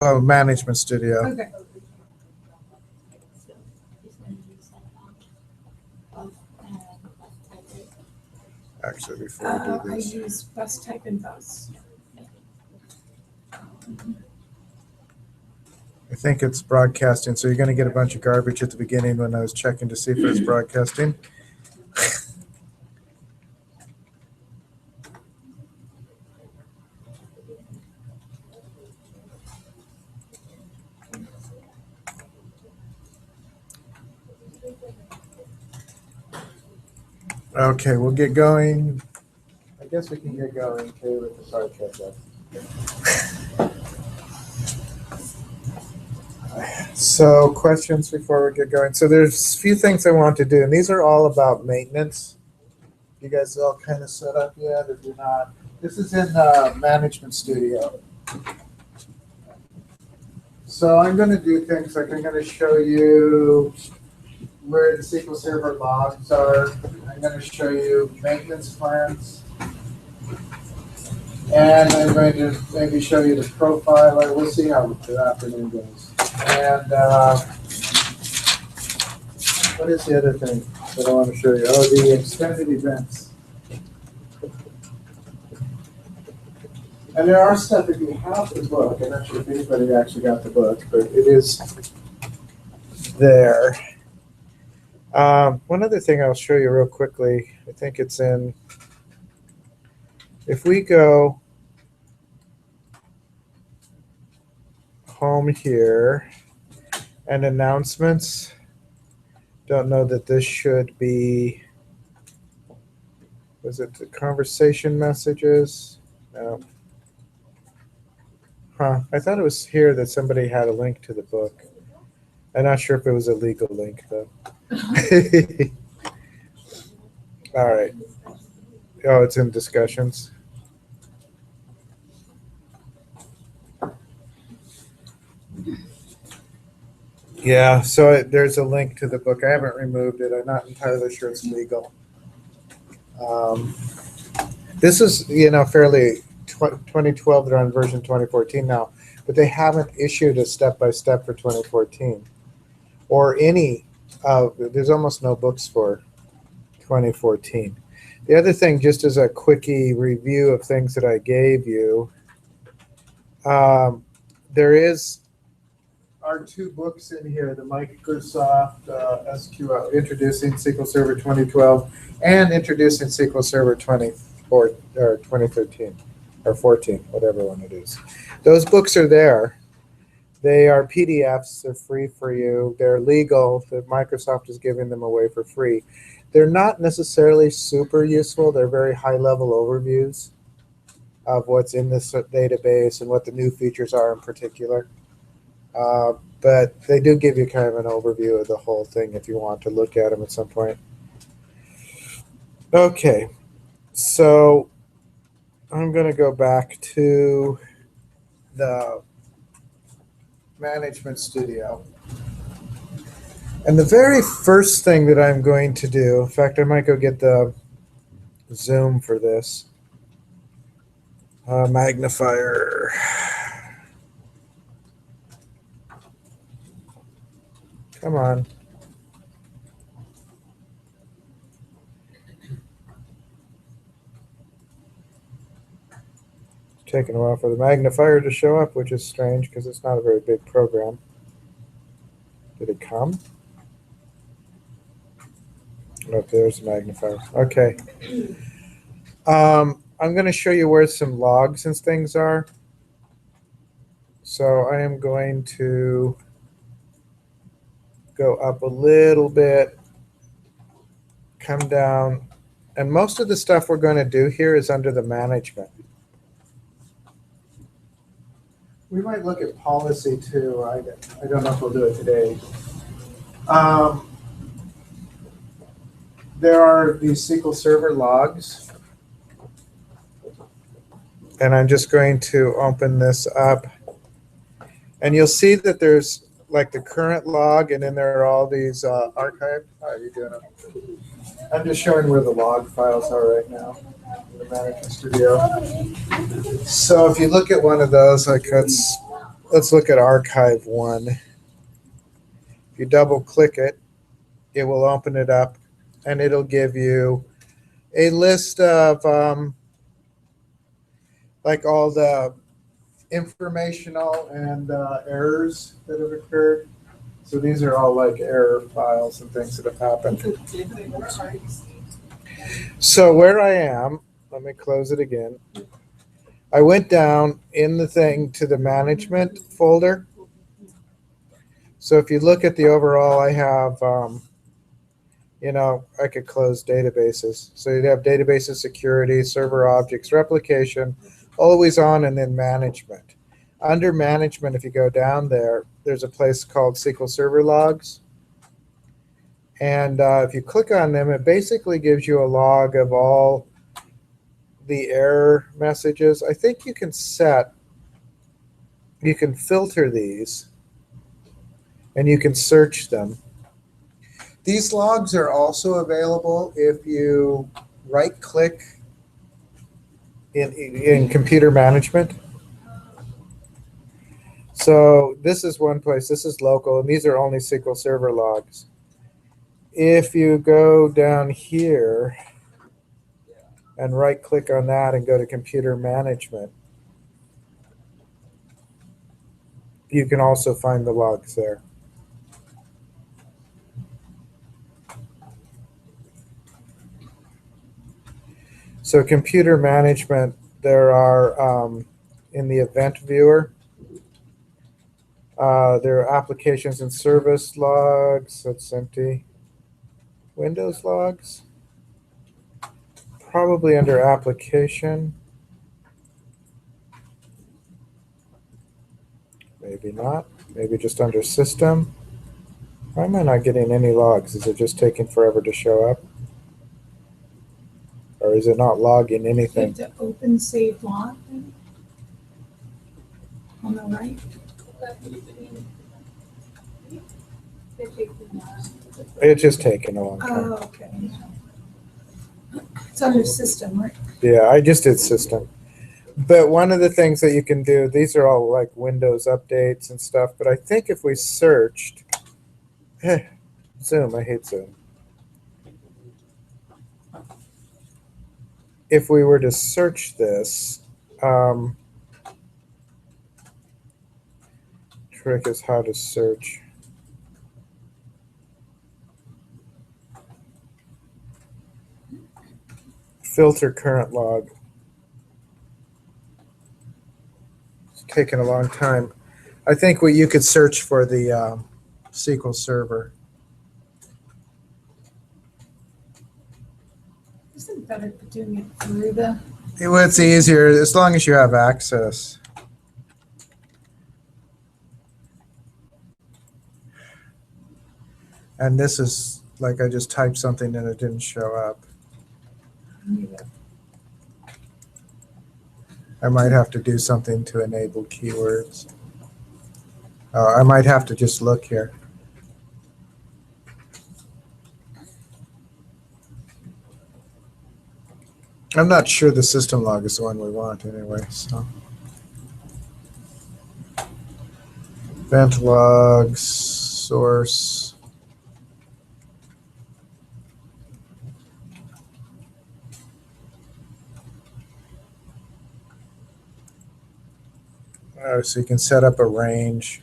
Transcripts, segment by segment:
Oh, Management Studio. Okay. Actually, before I do I this. use bus type and bus. I think it's broadcasting, so you're going to get a bunch of garbage at the beginning when I was checking to see if it's broadcasting. Okay, we'll get going. I guess we can get going too with the podcast. So questions before we get going. So there's a few things I want to do, and these are all about maintenance. You guys all kind of set up yet? If you're not, this is in Management Studio. So I'm going to do things like I'm going to show you where the SQL Server logs are. I'm going to show you maintenance plans. And I'm going to maybe show you the profile. We'll see how the afternoon goes. And what is the other thing that I want to show you? Oh, the extended events. And there are stuff, if you have the book, I'm not sure if anybody actually got the book, but it is there. One other thing I'll show you real quickly, I think it's in, if we go home here and announcements, don't know that this should be, was it the conversation messages? No. Huh, I thought it was here that somebody had a link to the book. I'm not sure if it was a legal link though. All right. Oh, it's in discussions. Yeah, so there's a link to the book. I haven't removed it. I'm not entirely sure it's legal. This is, fairly 2012. They're on version 2014 now, but they haven't issued a step-by-step for 2014 or any. There's almost no books for 2014. The other thing, just as a quickie review of things that I gave you, there are two books in here, the Microsoft SQL, Introducing SQL Server 2012 and Introducing SQL Server 2013 or 14, whatever one it is. Those books are there. They are PDFs. They're free for you. They're legal. Microsoft is giving them away for free. They're not necessarily super useful. They're very high-level overviews of what's in this database and what the new features are in particular. But they do give you kind of an overview of the whole thing if you want to look at them at some point. Okay, so I'm going to go back to the Management Studio. And the very first thing that I'm going to do, in fact, I might go get the Zoom for this. Magnifier. Come on. It's taking a while for the magnifier to show up, which is strange because it's not a very big program. Did it come? Oh, there's the magnifier. Okay. I'm going to show you where some logs and things are. So I am going to go up a little bit, come down, and most of the stuff we're going to do here is under the management. We might look at policy too. I don't know if we'll do it today. There are these SQL Server logs, and I'm just going to open this up, and you'll see that there's like the current log, and then there are all these archived. How are you doing? I'm just showing where the log files are right now in the Management Studio. So if you look at one of those, like that's let's look at archive 1. If you double click it, it will open it up and it'll give you a list of like all the informational and errors that have occurred. So these are all like error files and things that have happened. So where I am, let me close it again. I went down in the thing to the management folder. So if you look at the overall, I have, you know, I could close databases. So you'd have databases, security, server objects, replication, always on, and then management. Under management, if you go down there, there's a place called SQL Server Logs. And if you click on them, it basically gives you a log of all the error messages. I think you can filter these and you can search them. These logs are also available if you right click in computer management. So this is one place, this is local, and these are only SQL Server logs. If you go down here and right click on that and go to computer management, you can also find the logs there. So computer management, there are in the event viewer, there are applications and service logs. That's empty. Windows logs, probably under application. Maybe not. Maybe just under system. Why am I not getting any logs? Is it just taking forever to show up? Or is it not logging anything? You have to open save log on the right. It's just taking a long time. Oh, okay. It's under system, right? Yeah, I just did system. But one of the things that you can do, these are all like Windows updates and stuff, but I think if we searched, Zoom, I hate Zoom. If we were to search this, trick is how to search. Filter current log. It's taken a long time. I think you could search for the SQL Server. Isn't it better doing it through the? It's easier as long as you have access. And this is like I just typed something and it didn't show up. I might have to do something to enable keywords. I might have to just look here. I'm not sure the system log is the one we want anyway. So, event logs, source. So you can set up a range.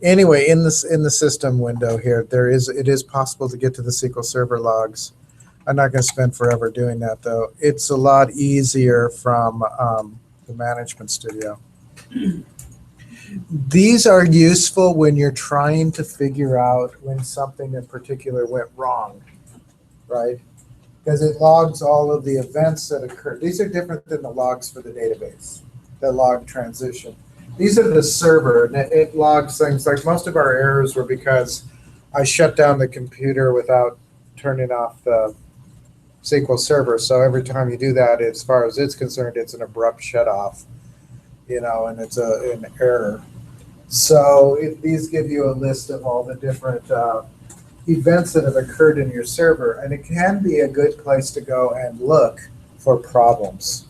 Anyway, in the system window here, it is possible to get to the SQL Server logs. I'm not going to spend forever doing that though. It's a lot easier from the Management Studio. These are useful when you're trying to figure out when something in particular went wrong, right? Because it logs all of the events that occur. These are different than the logs for the database, the log transition. These are the server, and it logs things like most of our errors were because I shut down the computer without turning off the SQL Server. So every time you do that, as far as it's concerned, it's an abrupt shut off, you know, and it's an error. So these give you a list of all the different events that have occurred in your server, and it can be a good place to go and look for problems.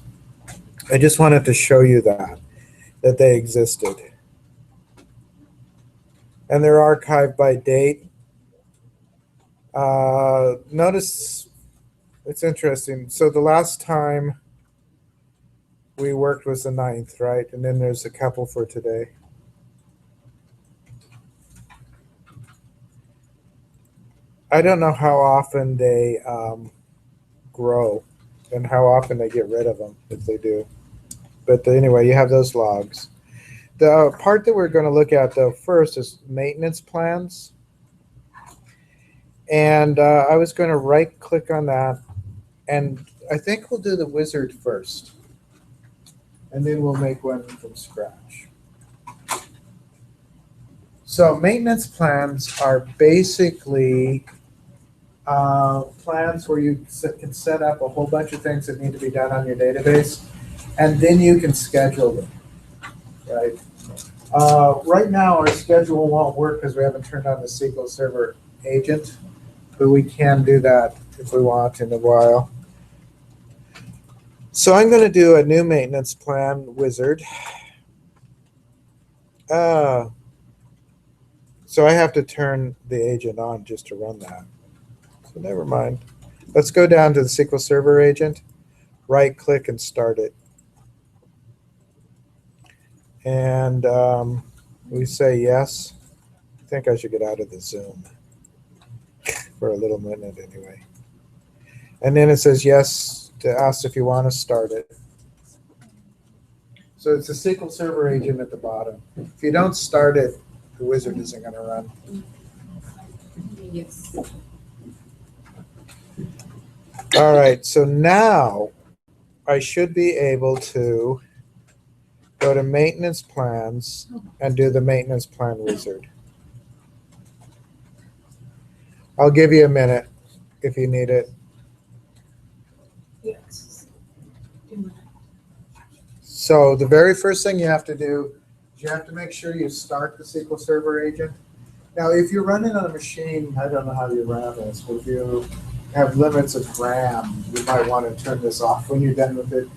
I just wanted to show you that they existed. and they're archived by date. Notice it's interesting. So the last time we worked was the 9th, right? And then there's a couple for today. I don't know how often they grow and how often they get rid of them, if they do. But anyway, you have those logs. The part that we're going to look at, though, first is maintenance plans. And I was going to right-click on that. And I think we'll do the wizard first. And then we'll make one from scratch. So maintenance plans are basically plans where you can set up a whole bunch of things that need to be done on your database, and then you can schedule them, right? Right now, our schedule won't work because we haven't turned on the SQL Server agent, but we can do that if we want in a while. So I'm going to do a new maintenance plan wizard. So I have to turn the agent on just to run that. So never mind. Let's go down to the SQL Server agent, right click and start it. And we say yes. I think I should get out of the Zoom for a little minute anyway. And then it says yes to ask if you want to start it. So it's a SQL Server agent at the bottom. If you don't start it, the wizard isn't going to run. Yes. All right, so now I should be able to go to maintenance plans and do the maintenance plan wizard. I'll give you a minute if you need it. Yes. So the very first thing you have to do is you have to make sure you start the SQL Server agent. Now, if you're running on a machine, I don't know how you run this, but if you have limits of RAM, you might want to turn this off when you're done with it.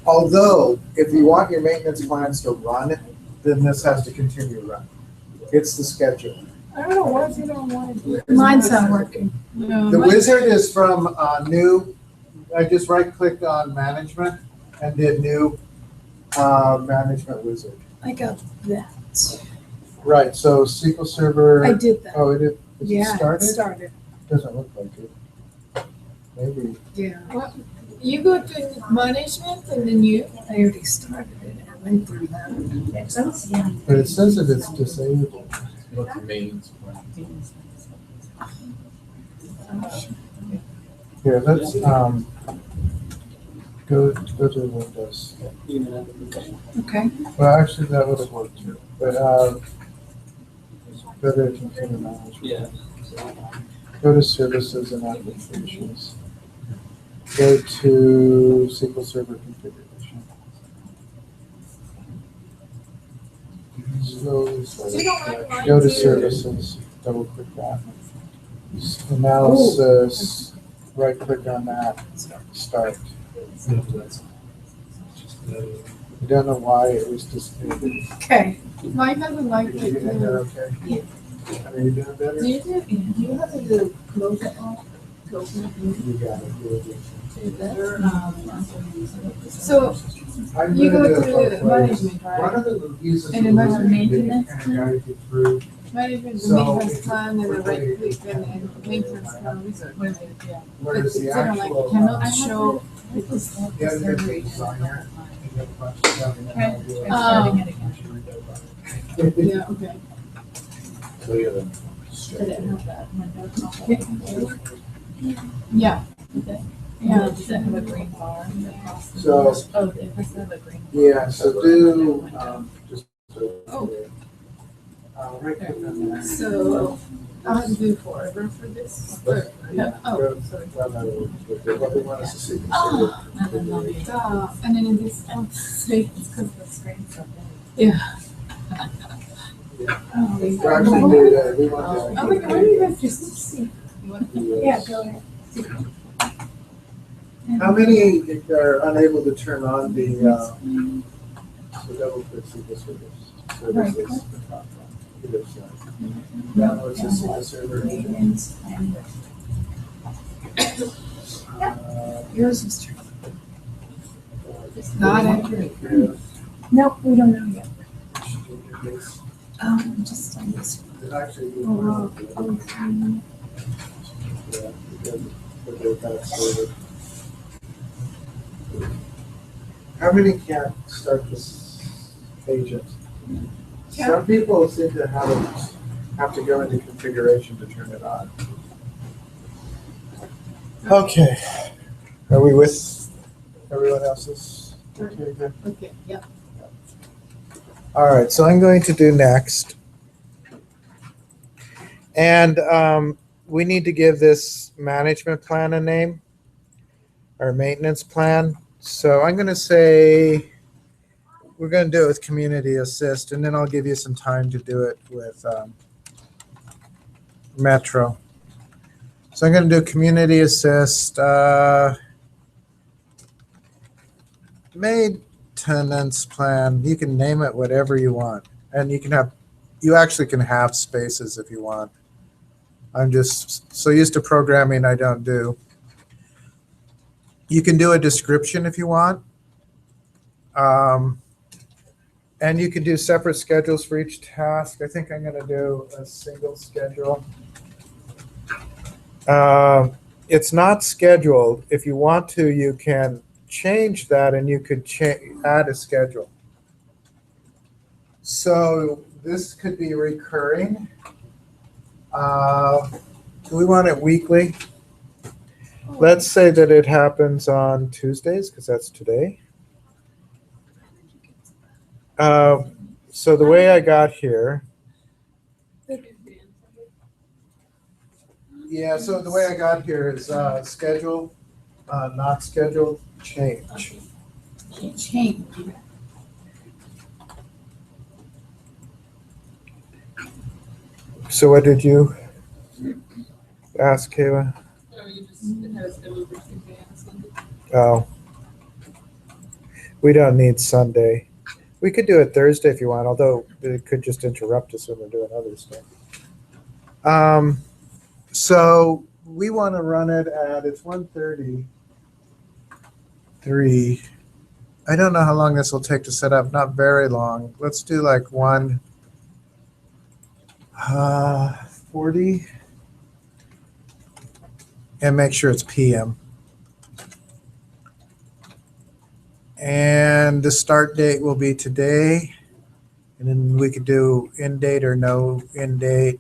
Although, if you want your maintenance plans to run, then this has to continue to run. It's the schedule. I don't know, why is it on mine? Mine's not working. No, The wizard is from new. I just right-clicked on management and did new management wizard. I got that. Right, so SQL Server. I did that. Oh, it did. Is Yeah, it it started? started. Doesn't look like it. Maybe. Yeah. Well, you go to management and then you. I already started it. I went through that. But it says that it's disabled. What the maintenance plan? Here, let's go to Windows. Okay. Well, actually, that would have worked too. But go to Computer Management. Yeah. Go to Services and Applications. Go to SQL Server Configuration. Slowly, slowly. You don't like mine Go to too. Services. Double click that. Analysis. Right click on that. Start. I don't know why it was disabled. Okay. Mine doesn't like Did you get that it. okay? Yeah. Are you doing better? Do you have to do close it off? Close it. You got it. You did. So I'm you gonna go do it to both ways. management, One right? of the uses And of then wizard maintenance kind of guide you through. Management, So, maintenance if you plan and the right quickly- click and maintenance plan wizard. Yeah. But Whereas the it's kind of like actual. cannot show. Because Yeah, you have to design that. You have a bunch of stuff and then I'll do it. Oh. Yeah. Yeah, okay. So you have a Did it have that window? Yeah. Okay. Yeah. Does it have a green bar? So, Oh, it does have a green bar. yeah, so do, just. Oh. Right click on that. So I have to do forever for this? Yeah. Oh, Go- sorry. well, no, what we want is to see. Oh. And then in this, oh, see, it's because the screen's so big. Yeah. Oh, We actually do that. We want Oh, to. wait, why do you guys just see? You want to? Yeah, go ahead. How many are unable to turn on the double click SQL services? Services. Either side. downloads the SQL Server. Maintenance and yours is true. Got it. Nope, we don't know yet. Just on this. It actually Oh, wow. Oh, yeah, because that's sorted. How many can't start this agent? Some people seem to have to go into configuration to turn it on. Okay. Are we with everyone else's? Okay, good. Okay, yeah. All right, so I'm going to do next. And we need to give this management plan a name, or maintenance plan. So I'm going to say, we're going to do it with Community Assist, and then I'll give you some time to do it with Metro. So I'm going to do Community Assist, maintenance plan. You can name it whatever you want, and you actually can have spaces if you want. I'm just so used to programming, I don't do. You can do a description if you want. And you can do separate schedules for each task. I think I'm going to do a single schedule. It's not scheduled. If you want to, you can change that, and you could add a schedule. So this could be recurring. Do we want it weekly? Let's say that it happens on Tuesdays, because that's today. So the way I got here, yeah, so the way I got here is schedule, not scheduled, change. Change. So what did you ask, Kayla? Oh, we don't need Sunday. We could do it Thursday if you want, although it could just interrupt us when we're doing other stuff. So we want to run it at, it's 1:33. I don't know how long this will take to set up, not very long. Let's do like 1:40 and make sure it's PM. And the start date will be today. And then we could do end date or no end date.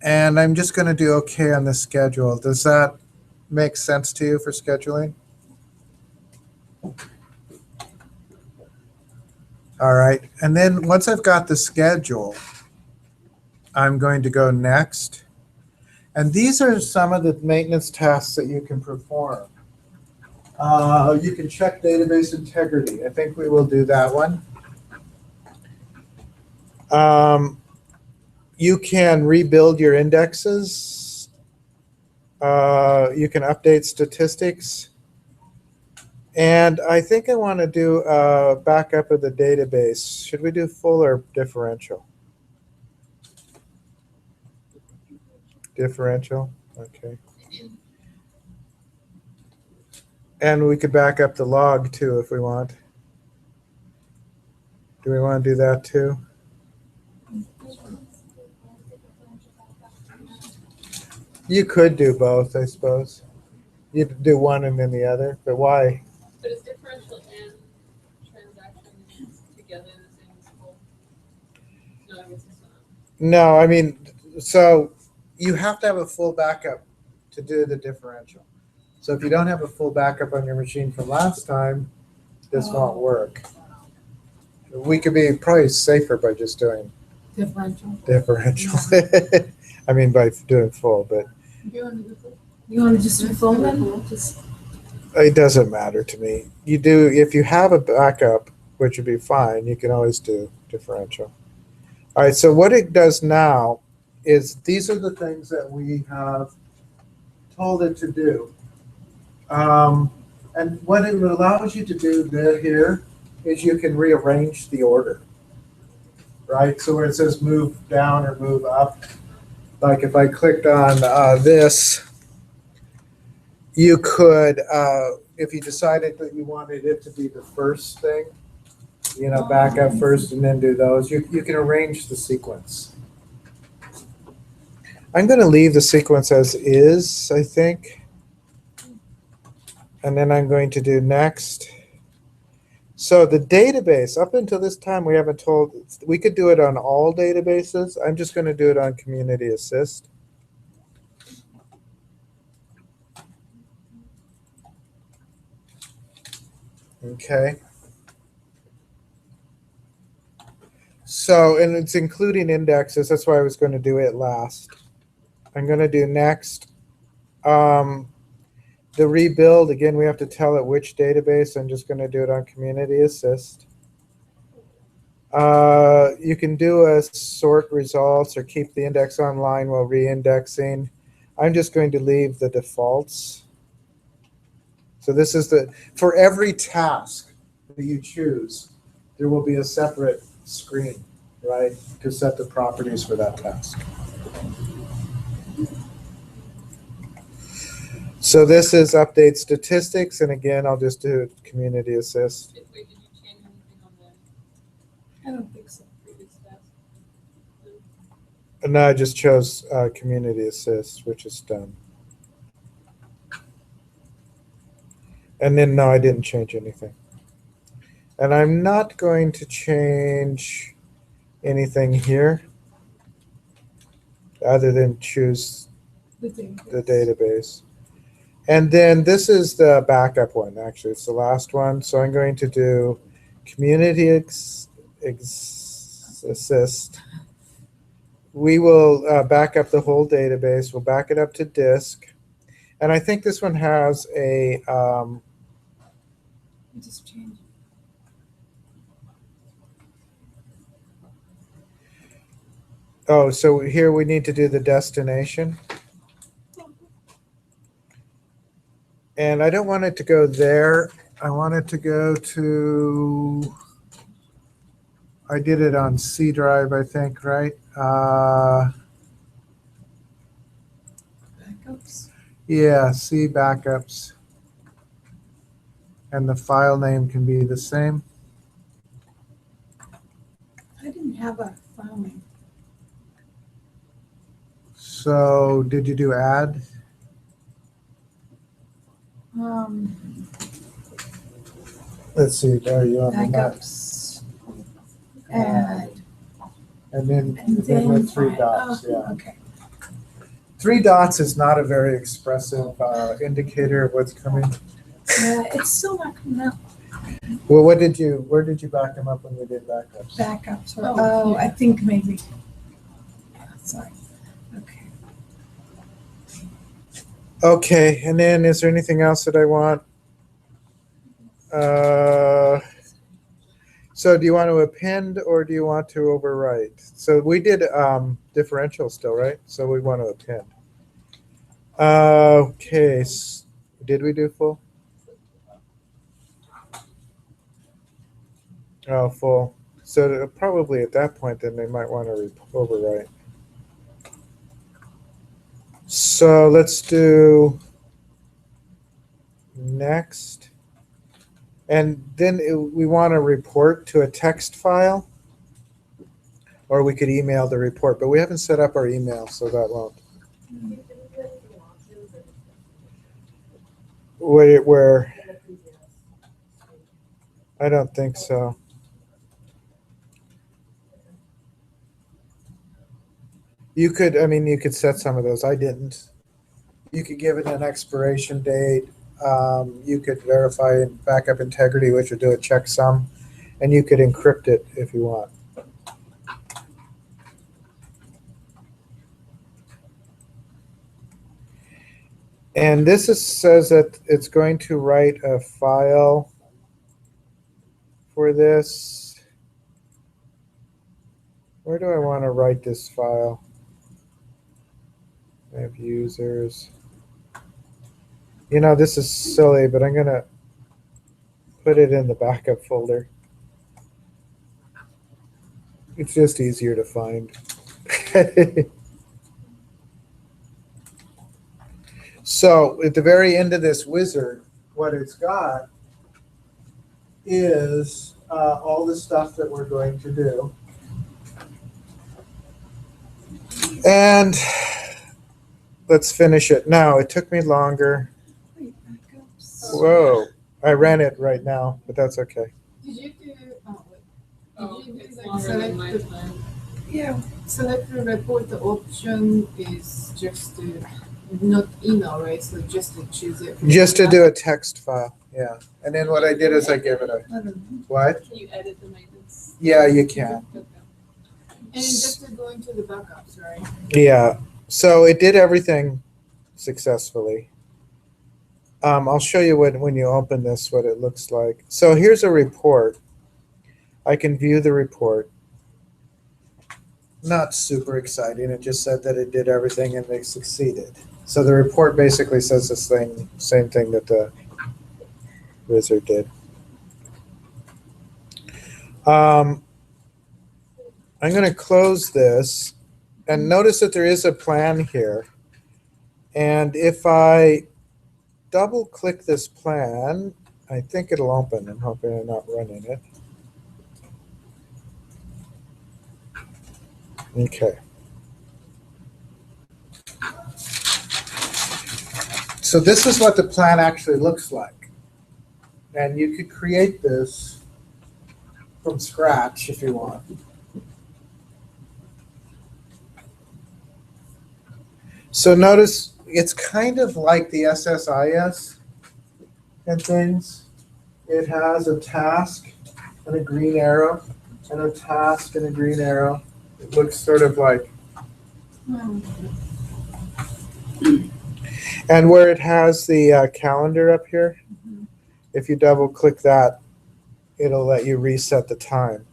And I'm just going to do okay on the schedule. Does that make sense to you for scheduling? All right. And then once I've got the schedule, I'm going to go next. And these are some of the maintenance tasks that you can perform. You can check database integrity. I think we will do that one. You can rebuild your indexes. You can update statistics. And I think I want to do a backup of the database. Should we do full or differential? Differential, okay. And we could back up the log too if we want. Do we want to do that too? You could do both, I suppose. You'd do one and then the other, but why? But is differential and transactions together the same as full? No, I guess it's not. No, I mean, so you have to have a full backup to do the differential. So if you don't have a full backup on your machine from last time, this won't work. We could be probably safer by just doing differential. I mean, by doing full, but You want to just do full then? Just it doesn't matter to me. You do, if you have a backup, which would be fine, you can always do differential. All right, so what it does now is these are the things that we have told it to do. And what it allows you to do here is you can rearrange the order. right? So where it says move down or move up, like if I clicked on this, you could, if you decided that you wanted it to be the first thing, back up first and then do those, you can arrange the sequence. I'm going to leave the sequence as is, I think. And then I'm going to do next. So the database, up until this time, we haven't told, we could do it on all databases. I'm just going to do it on Community Assist. Okay. So, and it's including indexes. That's why I was going to do it last. I'm going to do next. The rebuild, again, we have to tell it which database. I'm just going to do it on Community Assist. You can do a sort results or keep the index online while re-indexing. I'm just going to leave the defaults. So this is for every task that you choose, there will be a separate screen, right, to set the properties for that task. So this is update statistics, and again, I'll just do Community Assist. Wait, did you change anything on the I don't think so. previous task? And now I just chose Community Assist, which is done. And then, no, I didn't change anything. And I'm not going to change anything here other than choose The database. the database. And then this is the backup one, actually. It's the last one. So I'm going to do Community Assist. We will back up the whole database. We'll back it up to disk. And I think this one has a... You just change it. Oh, so here we need to do the destination. And I don't want it to go there. I want it to go to, I did it on C drive, I think, right? Backups. Yeah, C backups. And the file name can be the same. I didn't have a file name. So did you do add? Let's see, are you on the Mac? Backups. Add. And then then with three file. dots, Oh, yeah. okay. 3 dots is not a very expressive indicator of what's coming. It's still not coming up. Well, where did you back them up when we did backups? Backups. Oh, Oh, yeah. I think maybe. Yeah, sorry. Okay. Okay, and then is there anything else that I want? So do you want to append or do you want to overwrite? So we did differential still, right? So we want to append. Okay, did we do full? Oh, full. So probably at that point, then they might want to overwrite. So let's do next. And then we want to report to a text file, or we could email the report, but we haven't set up our email, so that won't. Where I don't think so. You could, I mean, you could set some of those. I didn't. You could give it an expiration date. You could verify backup integrity, which would do a checksum, and you could encrypt it if you want. And this says that it's going to write a file for this. Where do I want to write this file? I have users. You know, this is silly, but I'm going to put it in the backup folder. It's just easier to find. So at the very end of this wizard, what it's got is all the stuff that we're going to do. And let's finish it. Now, it took me longer. Wait, backups. Whoa. I ran it right now, but that's okay. Did you do, oh, wait. Oh, Did you do it's like longer than my select time. Yeah, select the report, the option is just to, not email, right? So just to choose it. Just to do a text file, yeah. And then what I did is I gave it a, I don't know. what? Can you edit the maintenance? Yeah, you can. Okay. And just to go into the backups, right? Yeah, so it did everything successfully. I'll show you when you open this what it looks like. So here's a report. I can view the report. Not super exciting. It just said that it did everything and they succeeded. So the report basically says this thing, same thing that the wizard did. I'm going to close this and notice that there is a plan here. And if I double click this plan, I think it'll open. I'm hoping I'm not running it. Okay. So this is what the plan actually looks like. And you could create this from scratch if you want. So notice it's kind of like the SSIS and things. It has a task and a green arrow and a task and a green arrow. It looks sort of like, and where it has the calendar up here, if you double click that, it'll let you reset the time.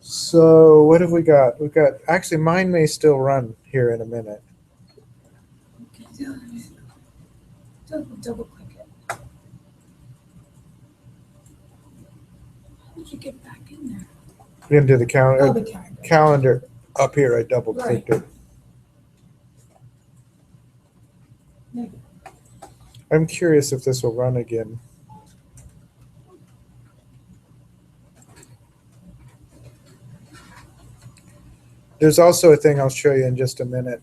So what have we got? We've got, actually mine may still run here in a minute. Double click it. How did you get back in there? Into the Oh, calendar, the calendar. calendar up here, I double clicked it. There. I'm curious if this will run again. There's also a thing I'll show you in just a minute.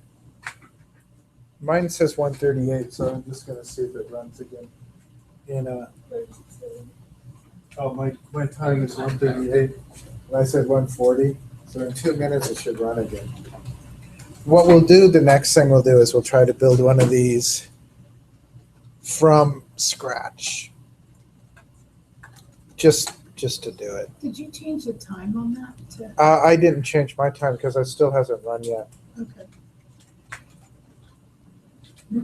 Mine says 138, so I'm just going to see if it runs again. Oh, my time is 138, and I said 140, so in 2 minutes it should run again. What we'll do, the next thing we'll do is we'll try to build one of these from scratch. Just to do it. Did you change the time on that? I didn't change my time because it still hasn't run yet. Okay. I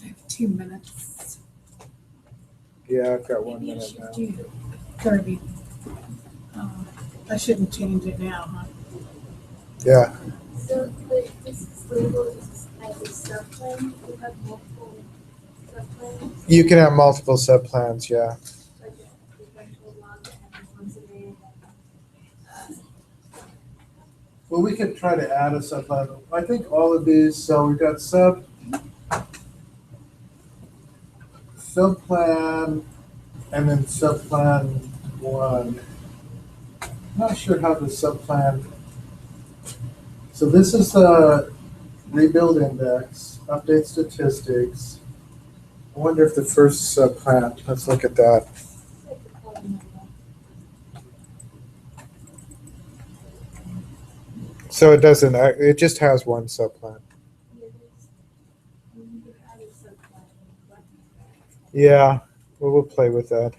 have 2 minutes. Yeah, I've got 1 Maybe I minute should now. do 30. I shouldn't change it now, huh? Yeah. So this label is as a subplan, you have multiple subplans, You can have multiple subplans, yeah. like the eventual one that has one today. Well, we could try to add a subplan. I think all of these, so we've got subplan, and then subplan 1. I'm not sure how the subplan. So this is the rebuild index, update statistics. I wonder if the first subplan, let's look at that. So it doesn't, it just has one subplan. Yeah, well, we'll play with that.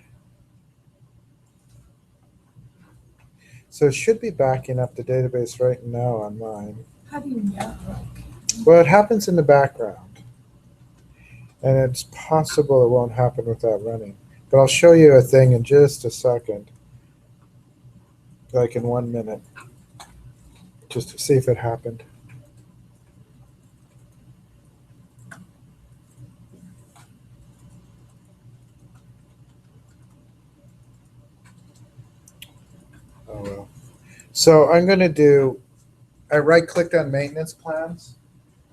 So it should be backing up the database right now on mine. How do you know? Well, it happens in the background. And it's possible it won't happen without running. But I'll show you a thing in just a second. Like in 1 minute. Just to see if it happened. Oh well. So I'm going to do, I right clicked on maintenance plans.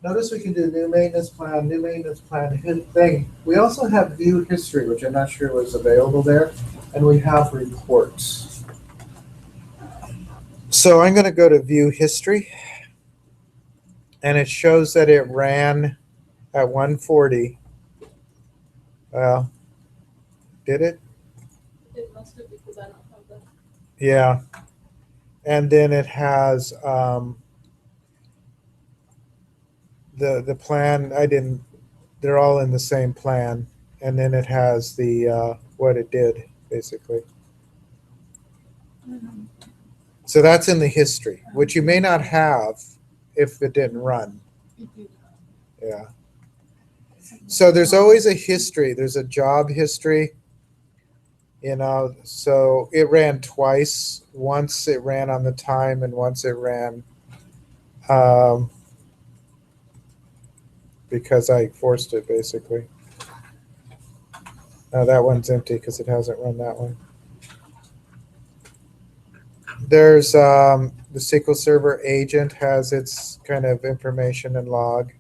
Notice we can do new maintenance plan, hidden thing. We also have view history, which I'm not sure was available there. And we have reports. So I'm going to go to view history. And it shows that it ran at 140. Well, did it? It must have because I don't have that. Yeah. And then it has the plan. They're all in the same plan. And then it has the what it did, basically. So that's in the history, which you may not have if it didn't run. Yeah. So there's always a history. There's a job history. So it ran twice. Once it ran on the time, and once it ran because I forced it, basically. Now that one's empty because it hasn't run that one. There's the SQL Server agent has its kind of information and log.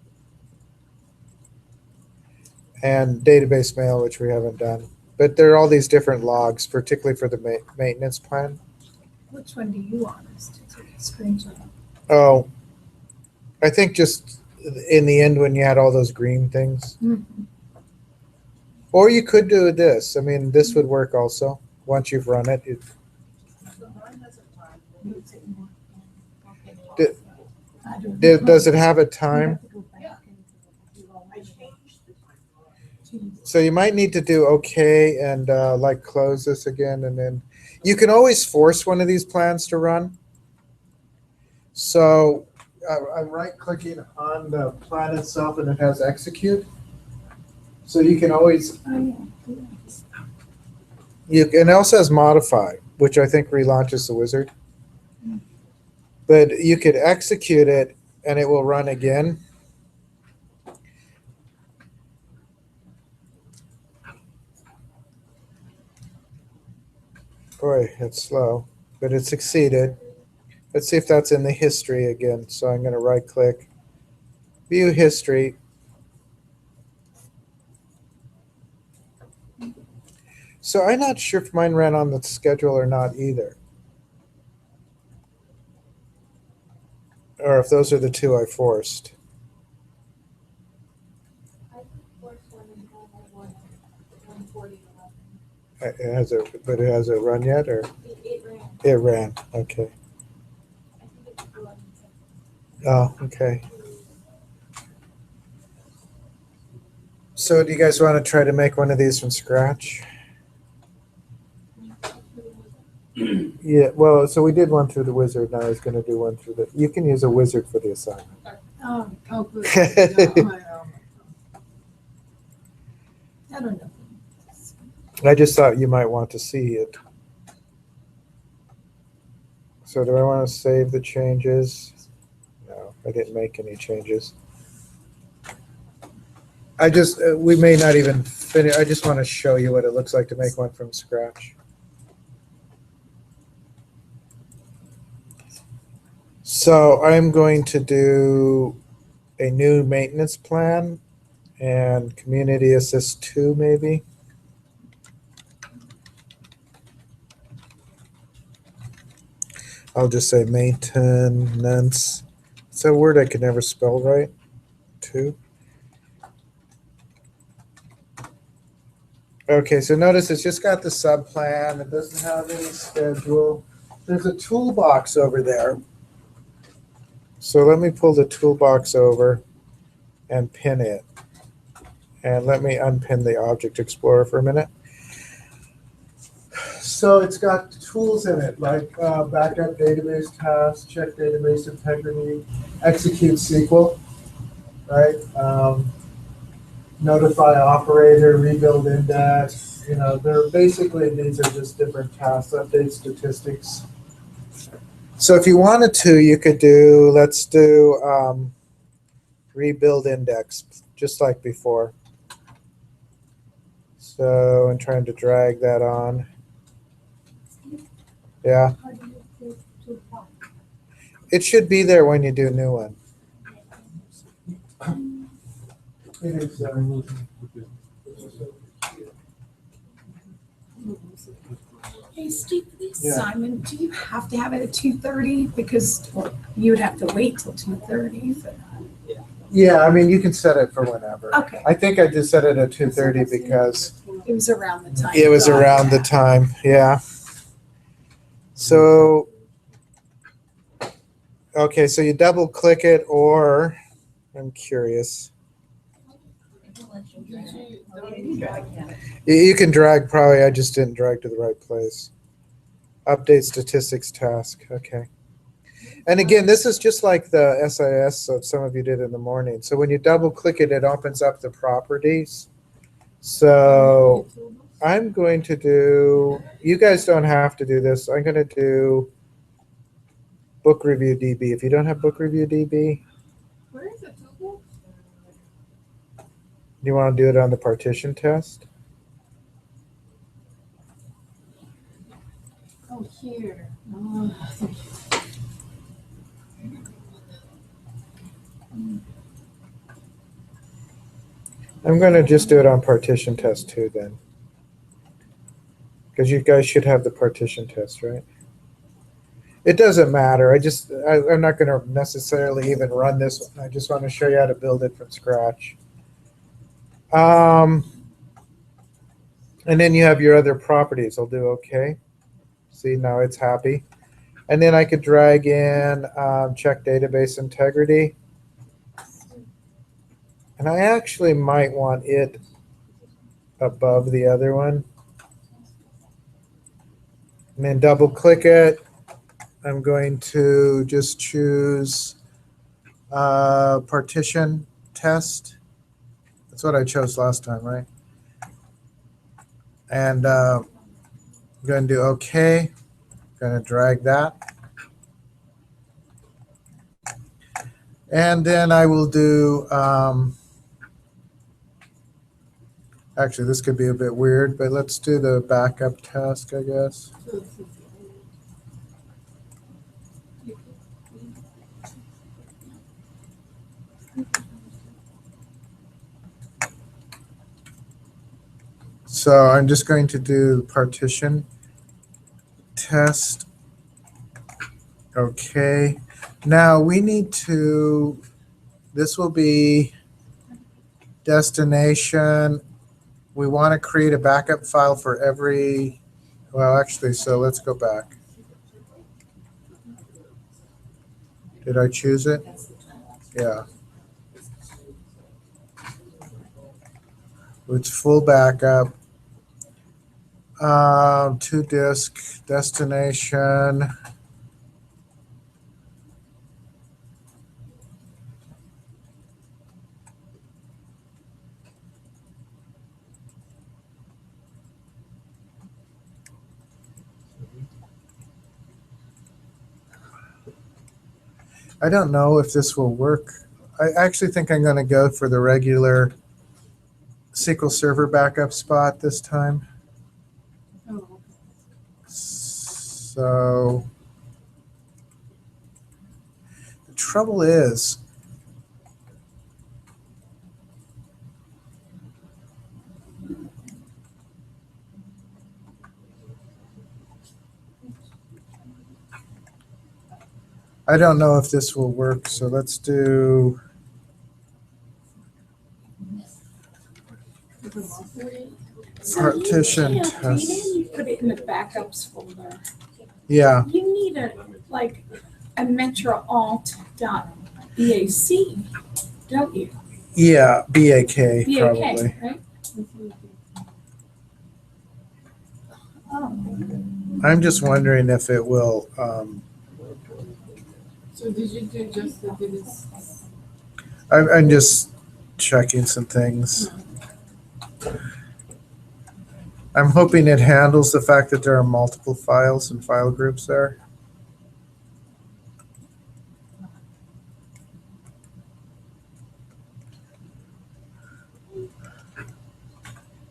And database mail, which we haven't done. But there are all these different logs, particularly for the maintenance plan. Which one do you want us to take a screenshot of? Oh, I think just in the end when you had all those green things. Mm-hmm. Or you could do this. I mean, this would work also. Once you've run it. Does it have a time? So you might need to do okay and like close this again, and then you can always force one of these plans to run. So I'm right clicking on the plan itself and it has execute. So you can always, and it also has modify, which I think relaunches the wizard. But you could execute it and it will run again. Boy, it's slow, but it succeeded. Let's see if that's in the history again. So I'm going to right click, view history. So I'm not sure if mine ran on the schedule or not either. Or if those are the two I forced. I forced one and had one 140. But it hasn't run yet, or It ran. it ran. Okay. I think it's 11. Oh, okay. So do you guys want to try to make one of these from scratch? Yeah, well, so we did one through the wizard. Now I was going to do one through the. You can use a wizard for the assignment. Oh, good. I don't know. I just thought you might want to see it. So do I want to save the changes? No, I didn't make any changes. I just, we may not even finish. I just want to show you what it looks like to make one from scratch. So I'm going to do a new maintenance plan and community assist 2 maybe. I'll just say maintenance. It's a word I could never spell right. 2. Okay, so notice it's just got the subplan. It doesn't have any schedule. There's a toolbox over there. So let me pull the toolbox over and pin it. And let me unpin the Object Explorer for a minute. So it's got tools in it like backup database tasks, check database integrity, execute SQL, right? Notify operator, rebuild index. They're basically, these are just different tasks, update statistics. So if you wanted to, you could do, let's do rebuild index, just like before. So I'm trying to drag that on. Yeah. It should be there when you do a new one. It is, Hey, Steve, this Yeah. Simon, do you have to have it at 2:30? Because you would have to wait till 2:30. yeah, I mean, you can set it for whenever. Okay, I think I just set it at 2:30 because it was around the time. it was around the time, yeah. So, okay, so you double click it, or I'm curious. You can drag probably, I just didn't drag to the right place. Update statistics task, okay. And again, this is just like the SIS that some of you did in the morning. So when you double click it, it opens up the properties. So I'm going to do, you guys don't have to do this. I'm going to do book review DB. If you don't have book review DB, Where is it, Google? you want to do it on the partition test? Oh, here. Oh, I'm going to just do it on partition test too then. Because you guys should have the partition test, right? It doesn't matter. I'm not going to necessarily even run this one. I just want to show you how to build it from scratch. And then you have your other properties. I'll do okay. See, now it's happy. And then I could drag in check database integrity. And I actually might want it above the other one. And then double click it. I'm going to just choose partition test. That's what I chose last time, right? And I'm going to do OK. I'm going to drag that. And then I will do, actually this could be a bit weird, but let's do the backup task, I guess. So I'm just going to do partition test. Okay. Now we need to, this will be destination. We want to create a backup file for every, well, actually, so let's go back. Did I choose it? Yeah. It's full backup. To disk, destination. I don't know if this will work. I actually think I'm going to go for the regular SQL Server backup spot this time. oh. So the trouble is, I don't know if this will work. So let's do, partition You test. didn't put it in the backups folder. Yeah, You need a Metro Alt .bac, don't you? yeah, BAK BAK, probably. right? Oh, I'm just wondering if it will. So did you do just the this? I'm just checking some things. I'm hoping it handles the fact that there are multiple files and file groups there.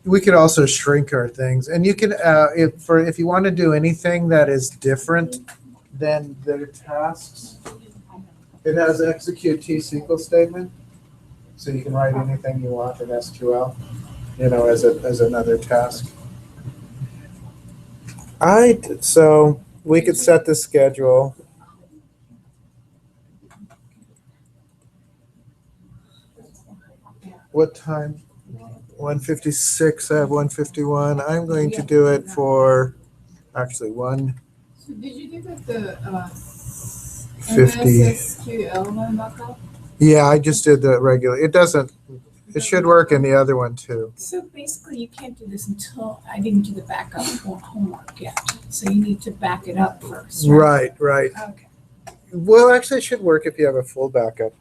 We could also shrink our things, and you can if you want to do anything that is different than their tasks, It has execute T-SQL statement, so you can write anything you want in SQL, as another task. So we could set the schedule. What time? 1:56, I have 1:51. I'm going to do it for, actually, So did you do the 50. MSSQL one backup? Yeah, I just did the regular. It should work in the other one too. So basically, you can't do this until I didn't do the backup for homework yet. So you need to back it up first. Right, right. Okay. Well, actually, it should work if you have a full backup.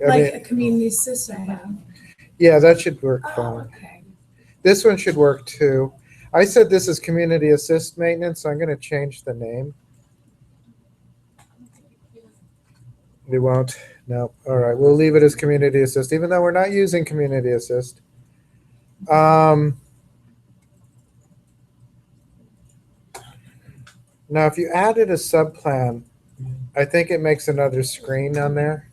I Like mean, a community assist I have. yeah, that should work Oh, fine. okay. This one should work too. I said this is community assist maintenance, so I'm going to change the name. We won't. No. All right. We'll leave it as community assist, even though we're not using community assist. Now, if you added a subplan, I think it makes another screen on there.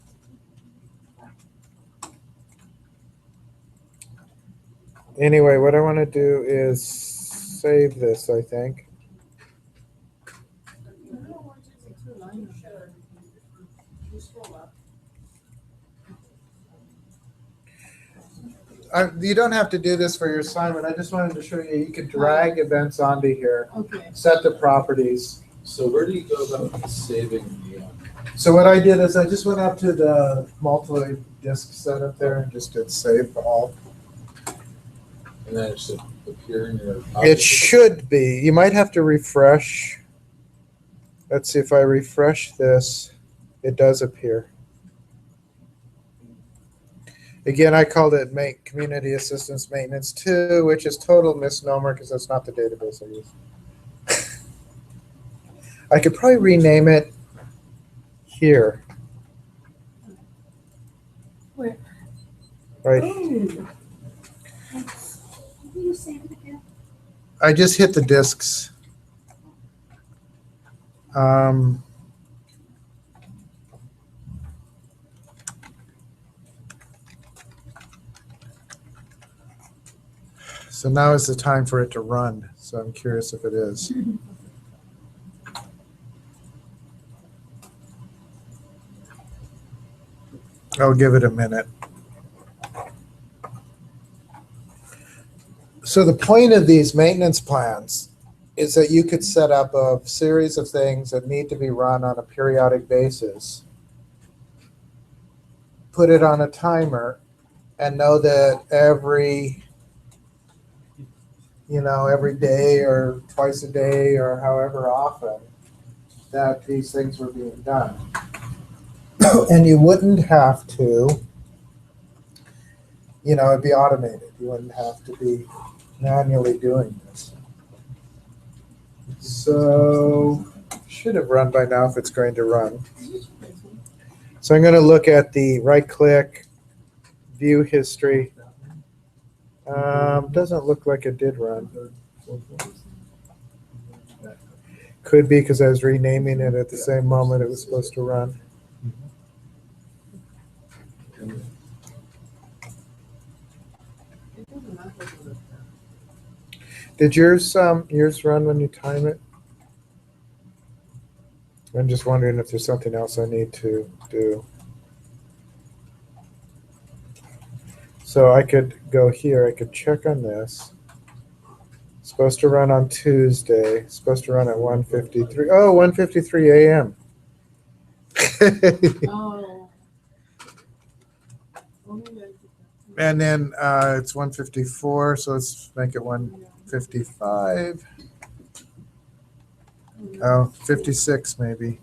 Anyway, what I want to do is save this, I think. You don't have to do this for your assignment. I just wanted to show you can drag events onto here, Okay. set the properties. So where do you go about saving the, So what I did is I just went up to the multi-disk setup there and just did save all. and then it should appear in your? It should be. You might have to refresh. Let's see if I refresh this, it does appear. Again, I called it Community Assistance Maintenance 2, which is total misnomer because that's not the database I use. I could probably rename it here. Where? Right. Ooh. Will you say it again? I just hit the disks. So now is the time for it to run. So I'm curious if it is. I'll give it a minute. So the point of these maintenance plans is that you could set up a series of things that need to be run on a periodic basis, put it on a timer, and know that every day or twice a day or however often that these things were being done. And you wouldn't have to, it'd be automated. You wouldn't have to be manually doing this. So should have run by now if it's going to run. So I'm going to look at the right click, view history. Doesn't look like it did run. Could be because I was renaming it at the same moment it was supposed to run. Did yours run when you time it? I'm just wondering if there's something else I need to do. So I could go here, I could check on this. Supposed to run on Tuesday, supposed to run at 1:53. Oh, 1:53 a.m. Oh. And then it's 1:54, so let's make it 1:55. Oh, 56 maybe.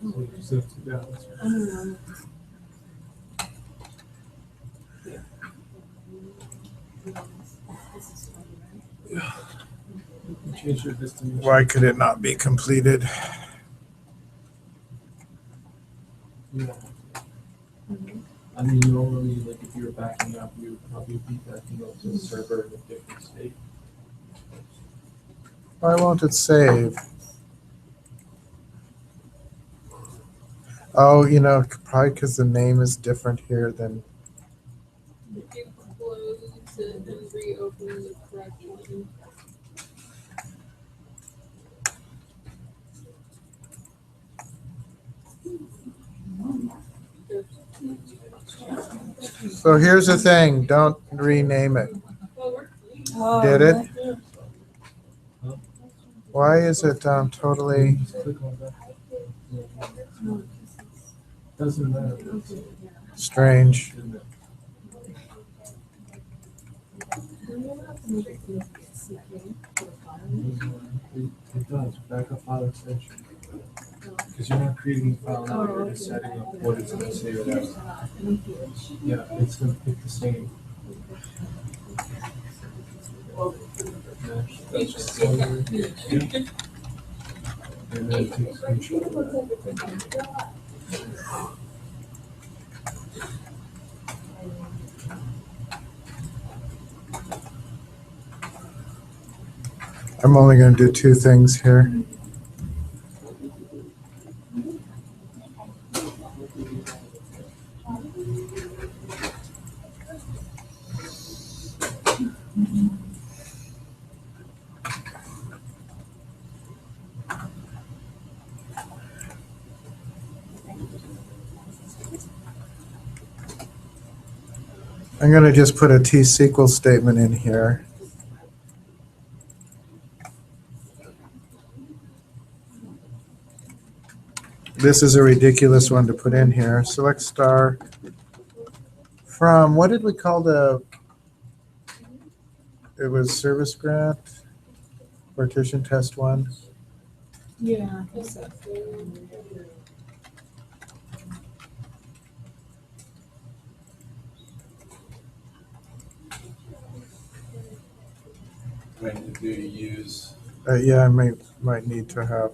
Why could it not be completed? I mean, normally, like if you were backing up, you would probably be backing up to a server in a different state. Why won't it save? Oh, you know, probably because the name is different here than. If you close it and reopen the correct one. So here's the thing, don't rename it. Well, we're Oh, Did it? really? Why is it totally? Just click on that. Doesn't matter. Strange. Isn't it? It does, backup file extension. Because you're not creating a file now, you're just setting up what it's gonna save it as. Yeah, it's gonna pick the same. That's just so weird. Yeah. And then take a screenshot of that. I'm only going to do two things here. I'm going to just put a T-SQL statement in here. This is a ridiculous one to put in here. Select star from, what did we call it was service grant, partition test one. Yeah, I guess so. When do you use? Yeah, I might need to have.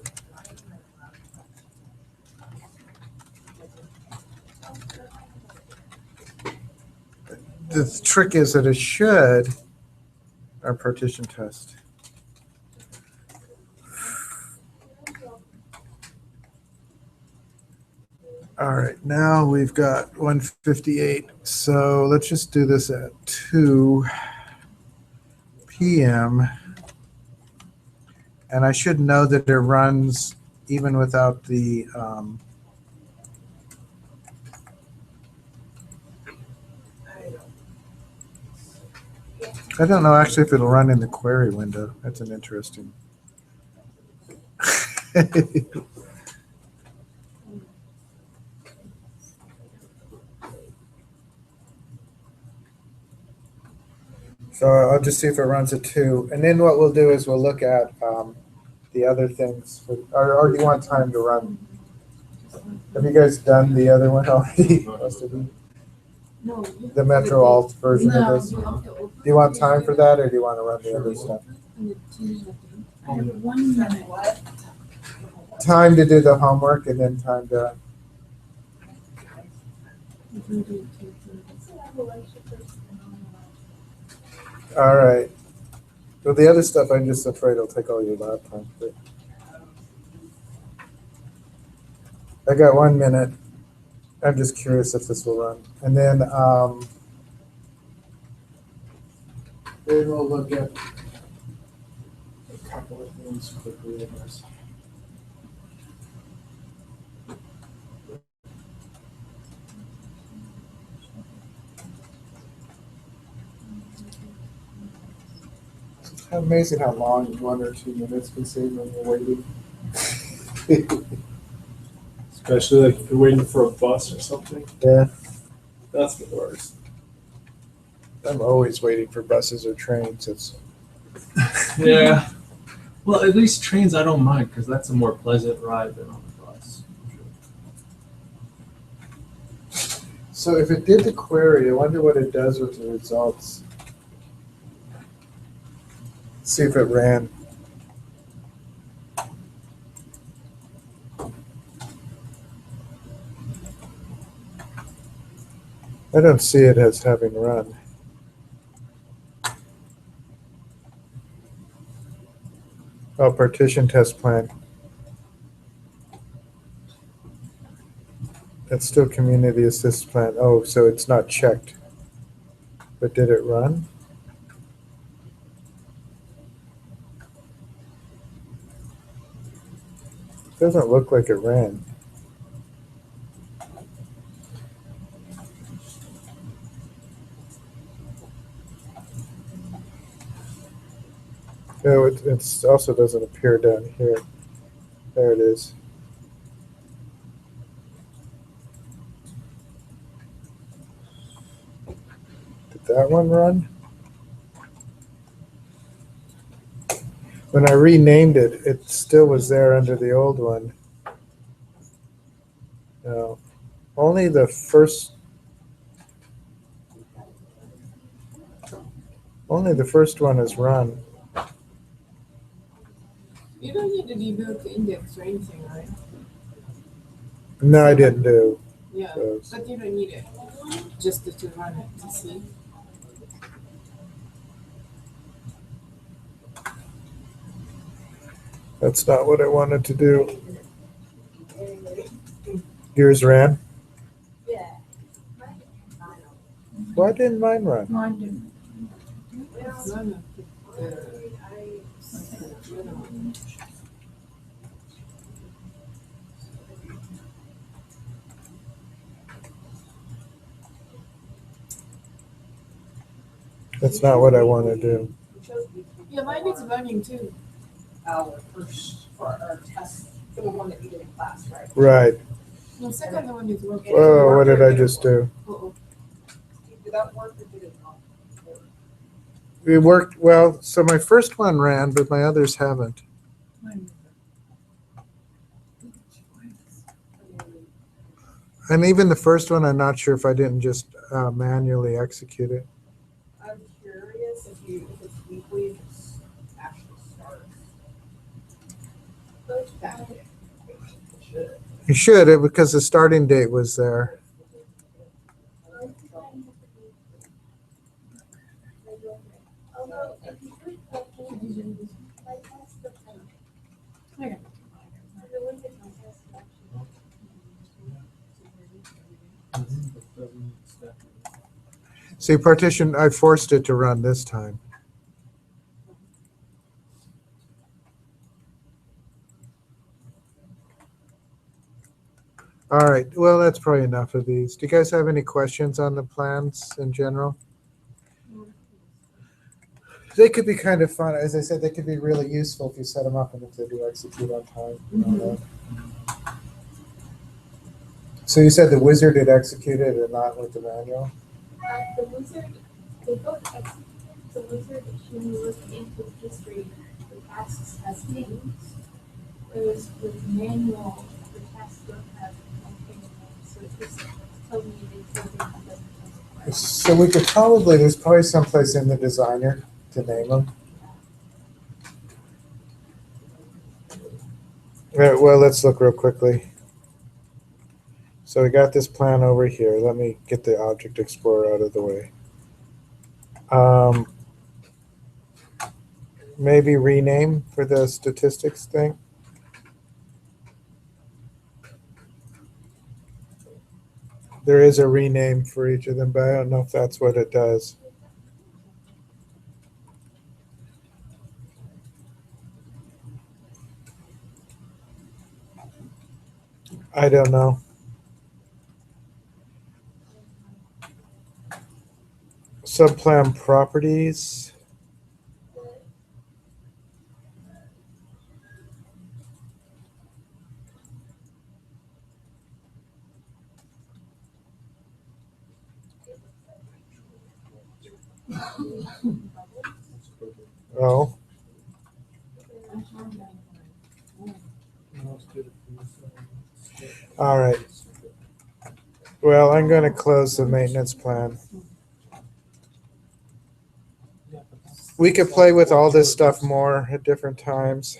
The trick is that it should, our partition test. All right, now we've got 158. So let's just do this at 2 p.m. And I should know that it runs even without the I don't know actually if it'll run in the query window. That's an interesting. So I'll just see if it runs at 2. And then what we'll do is we'll look at the other things. Or do you want time to run? Have you guys done the other one already? Most of you? No. The Metro Alt version No, of this? you Do have to open you want time for that or do you want to run the other stuff? I have 1 minute. Time to do the homework and then time to. All right. Well, the other stuff, I'm just afraid it'll take all your lab time. But I got 1 minute. I'm just curious if this will run. And then we'll look at a couple of things quickly in this. It's amazing how long 1 or 2 minutes can seem when you're waiting. Especially like if you're waiting for a bus or something. Yeah, That's the worst. I'm always waiting for buses or trains. It's Yeah. Well, at least trains I don't mind because that's a more pleasant ride than on the bus. so if it did the query, I wonder what it does with the results. See if it ran. I don't see it as having run. Oh, partition test plan. It's still community assist plan. Oh, so it's not checked. But did it run? Doesn't look like it ran. No, it also doesn't appear down here. There it is. Did that one run? When I renamed it, it still was there under the old one. No, only the first one is run. You don't need to debug the index or anything, right? No, I didn't do Yeah, those. but you don't need it, just to run it to see. That's not what I wanted to do. Yours ran? Yeah. Why didn't mine run? Mine didn't. Run it. That's not what I want to do. Yeah, mine is running too. Our first, for our test, for the one that we did in class, right? Right. The second one is working. Whoa, what did I just do? Uh-oh. Did that work or did it not? It worked well. So my first one ran, but my others haven't. Mine- And even the first one, I'm not sure if I didn't just manually execute it. I'm curious if it's weekly, if it's actually starts. That day. It should. You should, because the starting date was there. Although, if you could my test the plan. Okay. The one that my test actually. See, partition, I forced it to run this time. All right, well, that's probably enough of these. Do you guys have any questions on the plans in general? They could be kind of fun. As I said, they could be really useful if you set them up and if they do execute on time. And all that. So you said the wizard had executed and not with the manual? The wizard, they both executed. The wizard, when you look into the history, the tasks has names. Whereas with manual, the tasks don't have anything in them. So it just tells me they told them it doesn't specify. So we could probably, there's probably someplace in the designer to name them. All right, well, let's look real quickly. So we got this plan over here. Let me get the Object Explorer out of the way. Maybe rename for the statistics thing. There is a rename for each of them, but I don't know if that's what it does. I don't know. Subplan properties. Oh, all right. Well, I'm going to close the maintenance plan. We could play with all this stuff more at different times.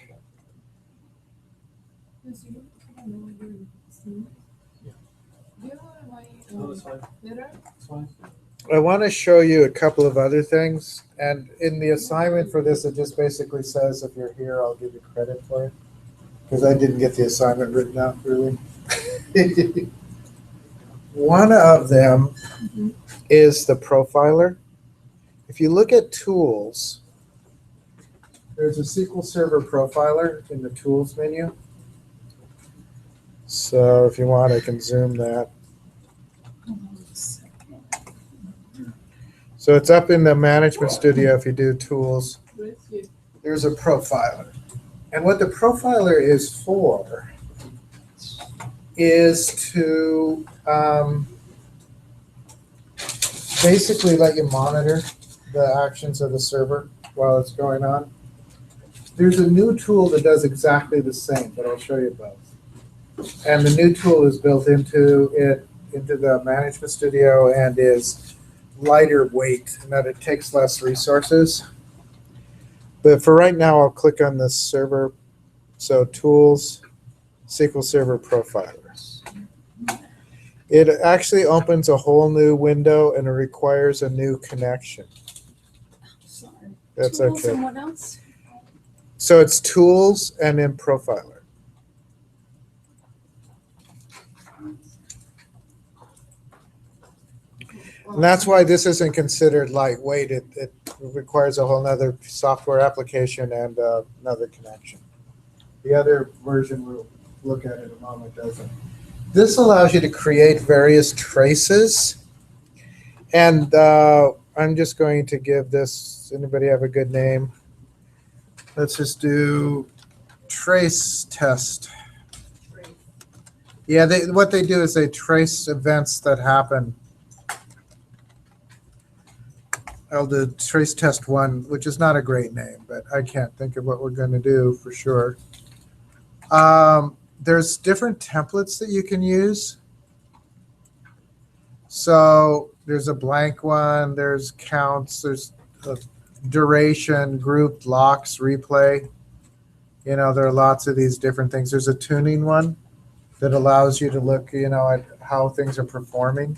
I want to show you a couple of other things. And in the assignment for this, it just basically says if you're here, I'll give you credit for it. Because I didn't get the assignment written out, really. One of them is the profiler. If you look at tools, there's a SQL Server profiler in the tools menu. So if you want, I can zoom that. So it's up in the Management Studio if you do tools. There's a profiler. And what the profiler is for is to basically let you monitor the actions of the server while it's going on. There's a new tool that does exactly the same, but I'll show you both. And the new tool is built into the Management Studio and is lighter weight in that it takes less resources. But for right now, I'll click on this server. So Tools, SQL Server Profiler. It actually opens a whole new window and it requires a new connection. Sorry. That's Tools okay. and what else? So it's Tools and then Profiler. And that's why this isn't considered lightweight. It requires a whole nother software application and another connection. The other version we'll look at in a moment doesn't. This allows you to create various traces. And I'm just going to give this, anybody have a good name? Let's just do trace test. Yeah, what they do is they trace events that happen. I'll do trace test 1, which is not a great name, but I can't think of what we're going to do for sure. There's different templates that you can use. So there's a blank one, there's counts, there's a duration, grouped, locks, replay. You know, there are lots of these different things. There's a tuning one that allows you to look, you know, at how things are performing.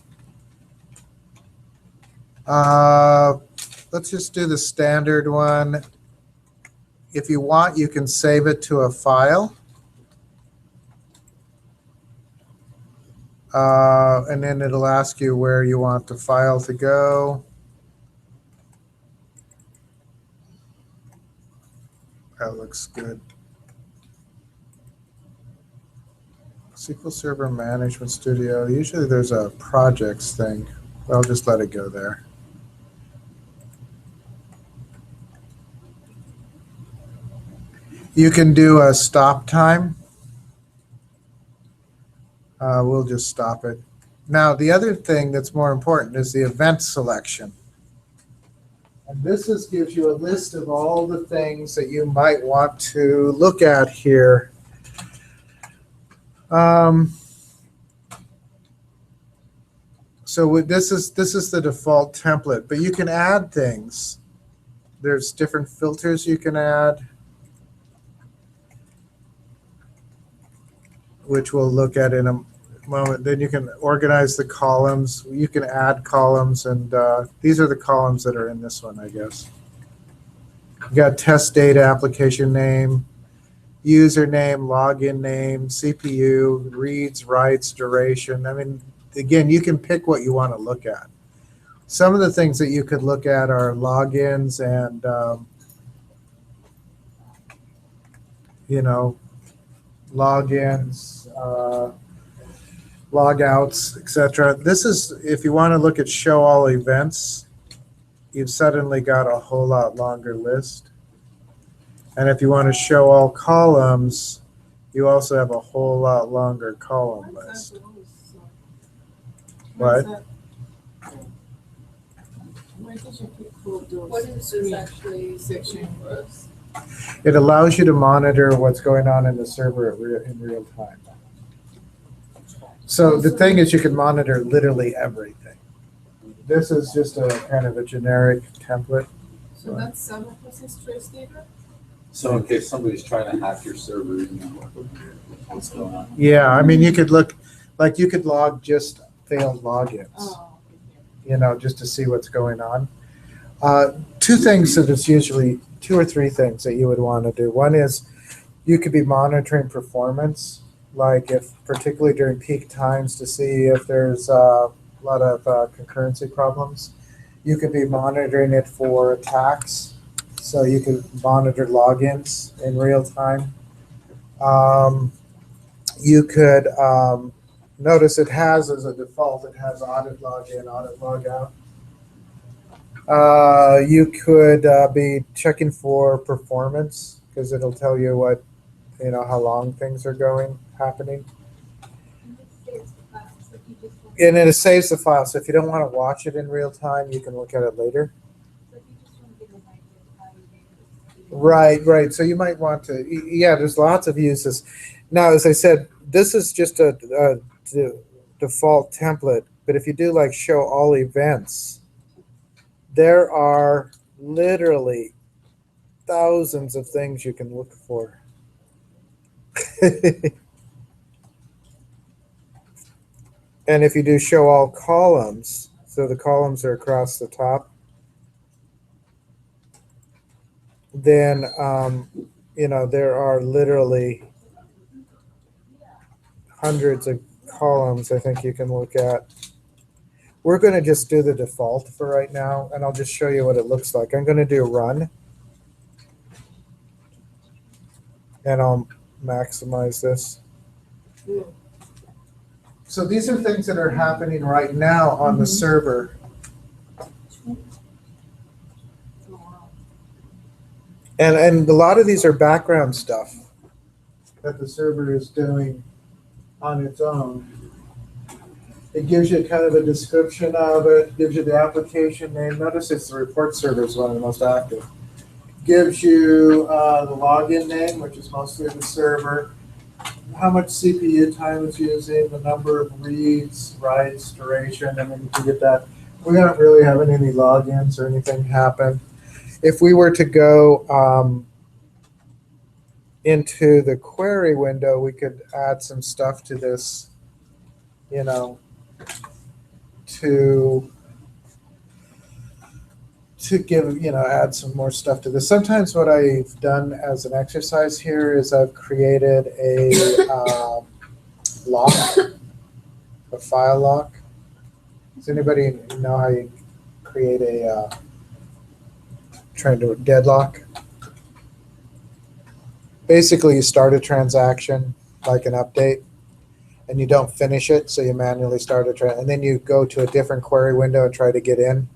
Let's just do the standard one. If you want, you can save it to a file. And then it'll ask you where you want the file to go. That looks good. SQL Server Management Studio. Usually there's a projects thing. I'll just let it go there. You can do a stop time. We'll just stop it. Now, the other thing that's more important is the event selection. And this gives you a list of all the things that you might want to look at here. So this is the default template, but you can add things. There's different filters you can add, which we'll look at in a moment. Then you can organize the columns. You can add columns, and these are the columns that are in this one, I guess. You got test data, application name, username, login name, CPU, reads, writes, duration. I mean, again, you can pick what you want to look at. Some of the things that you could look at are logins and, you know, logins, logouts, etc. This is, if you want to look at show all events, you've suddenly got a whole lot longer list. And if you want to show all columns, you also have a whole lot longer column list. What? What is this actually section for us? It allows you to monitor what's going on in the server in real time. So the thing is, you can monitor literally everything. This is just a kind of a generic template. So that's 7% trace data? So in case somebody's trying to hack your server, you know what's going on. Yeah, I mean, you could look, like you could log just failed logins, Oh, you know, just to see what's going on. Two things that it's usually, 2 or 3 things that you would want to do. One is you could be monitoring performance. like if particularly during peak times to see if there's a lot of concurrency problems. You could be monitoring it for attacks, so you could monitor logins in real time. You could notice it has as a default, it has audit login, audit logout. You could be checking for performance because it'll tell you what, how long things are happening. And then it saves the file. So if you don't want to watch it in real time, you can look at it later. Right. So you might want to, yeah, there's lots of uses. Now, as I said, this is just a default template. But if you do like show all events, there are literally thousands of things you can look for. And if you do show all columns, so the columns are across the top, then, there are literally hundreds of columns I think you can look at. We're going to just do the default for right now, and I'll just show you what it looks like. I'm going to do run, and I'll maximize this. So these are things that are happening right now on the server. And a lot of these are background stuff that the server is doing on its own. It gives you kind of a description of it, gives you the application name. Notice it's the report server is one of the most active. Gives you the login name, which is mostly the server, how much CPU time it's using, the number of reads, writes, duration. I mean, you can get that. We don't really have any logins or anything happen. If we were to go into the query window, we could add some stuff to this, to give, add some more stuff to this. Sometimes what I've done as an exercise here is I've created a lock, a file lock. Does anybody know how you create a trying to deadlock? Basically, you start a transaction, like an update, and you don't finish it, so you manually start and then you go to a different query window and try to get in.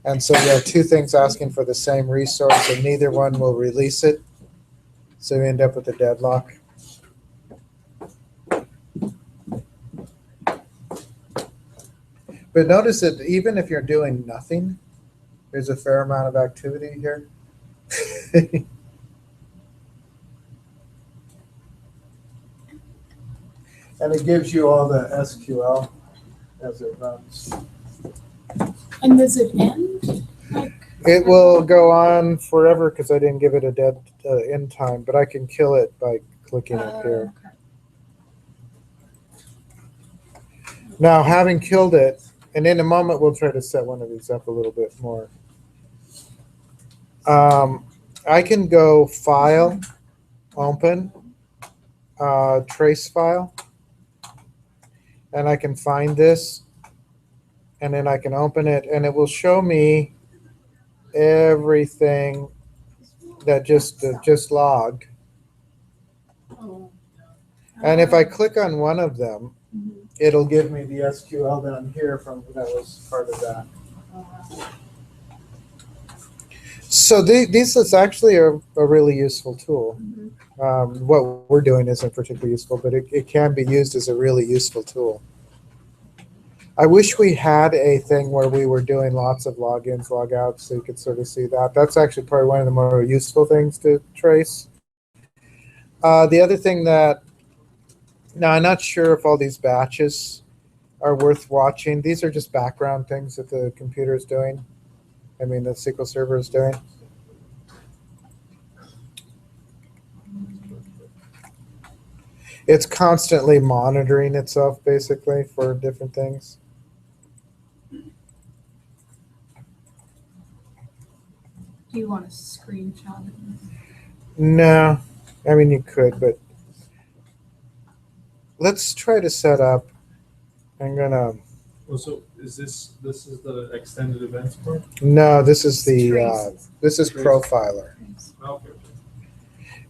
And so you have two things asking for the same resource, and neither one will release it. So you end up with a deadlock. But notice that even if you're doing nothing, there's a fair amount of activity here. And it gives you all the SQL as it runs. And does it end? It will go on forever because I didn't give it a dead end time, but I can kill it by clicking it here. Okay. Now, having killed it, and in a moment we'll try to set one of these up a little bit more. I can go File, Open, Trace File, and I can find this, and then I can open it, and it will show me everything that just logged. Oh. And if I click on one of them, it'll give me the SQL down here that was part of that. So this is actually a really useful tool. What we're doing isn't particularly useful, but it can be used as a really useful tool. I wish we had a thing where we were doing lots of logins, logouts, so you could sort of see that. That's actually probably one of the more useful things to trace. The other thing that, now I'm not sure if all these batches are worth watching. These are just background things that the computer is doing. I mean, the SQL Server is doing. It's constantly monitoring itself, basically, for different things. Do you want to screenshot it? No, I mean, you could, but let's try to set up. I'm gonna. Oh, so is this is the extended events part? No, this is the. Traces. This is Trace. profiler. Okay.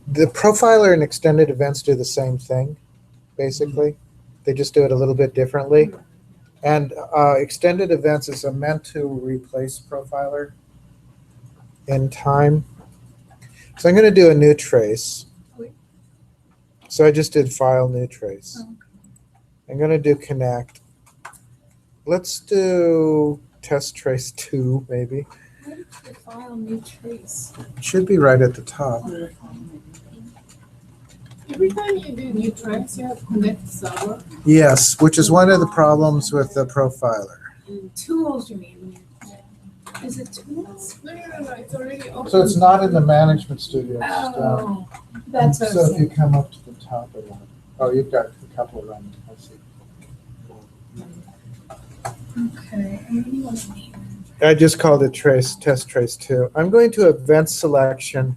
The profiler and extended events do the same thing, basically. They just do it a little bit differently. And extended events is meant to replace profiler in time. So I'm going to do a new trace. So I just did file new trace. I'm going to do connect. Let's do test trace 2, maybe. Where did you file new trace? It should be right at the top. Every time you do new trace, you have to connect the server. Yes, which is one of the problems with the profiler. Tools, you mean? Is it tools? No, it's already open. So it's not in the management studio. It's just down. Oh, that's what I So was if you saying. come up to the top of that. Oh, you've got a couple running. I see. Okay, and what do you want to name? I just called it test trace 2. I'm going to event selection.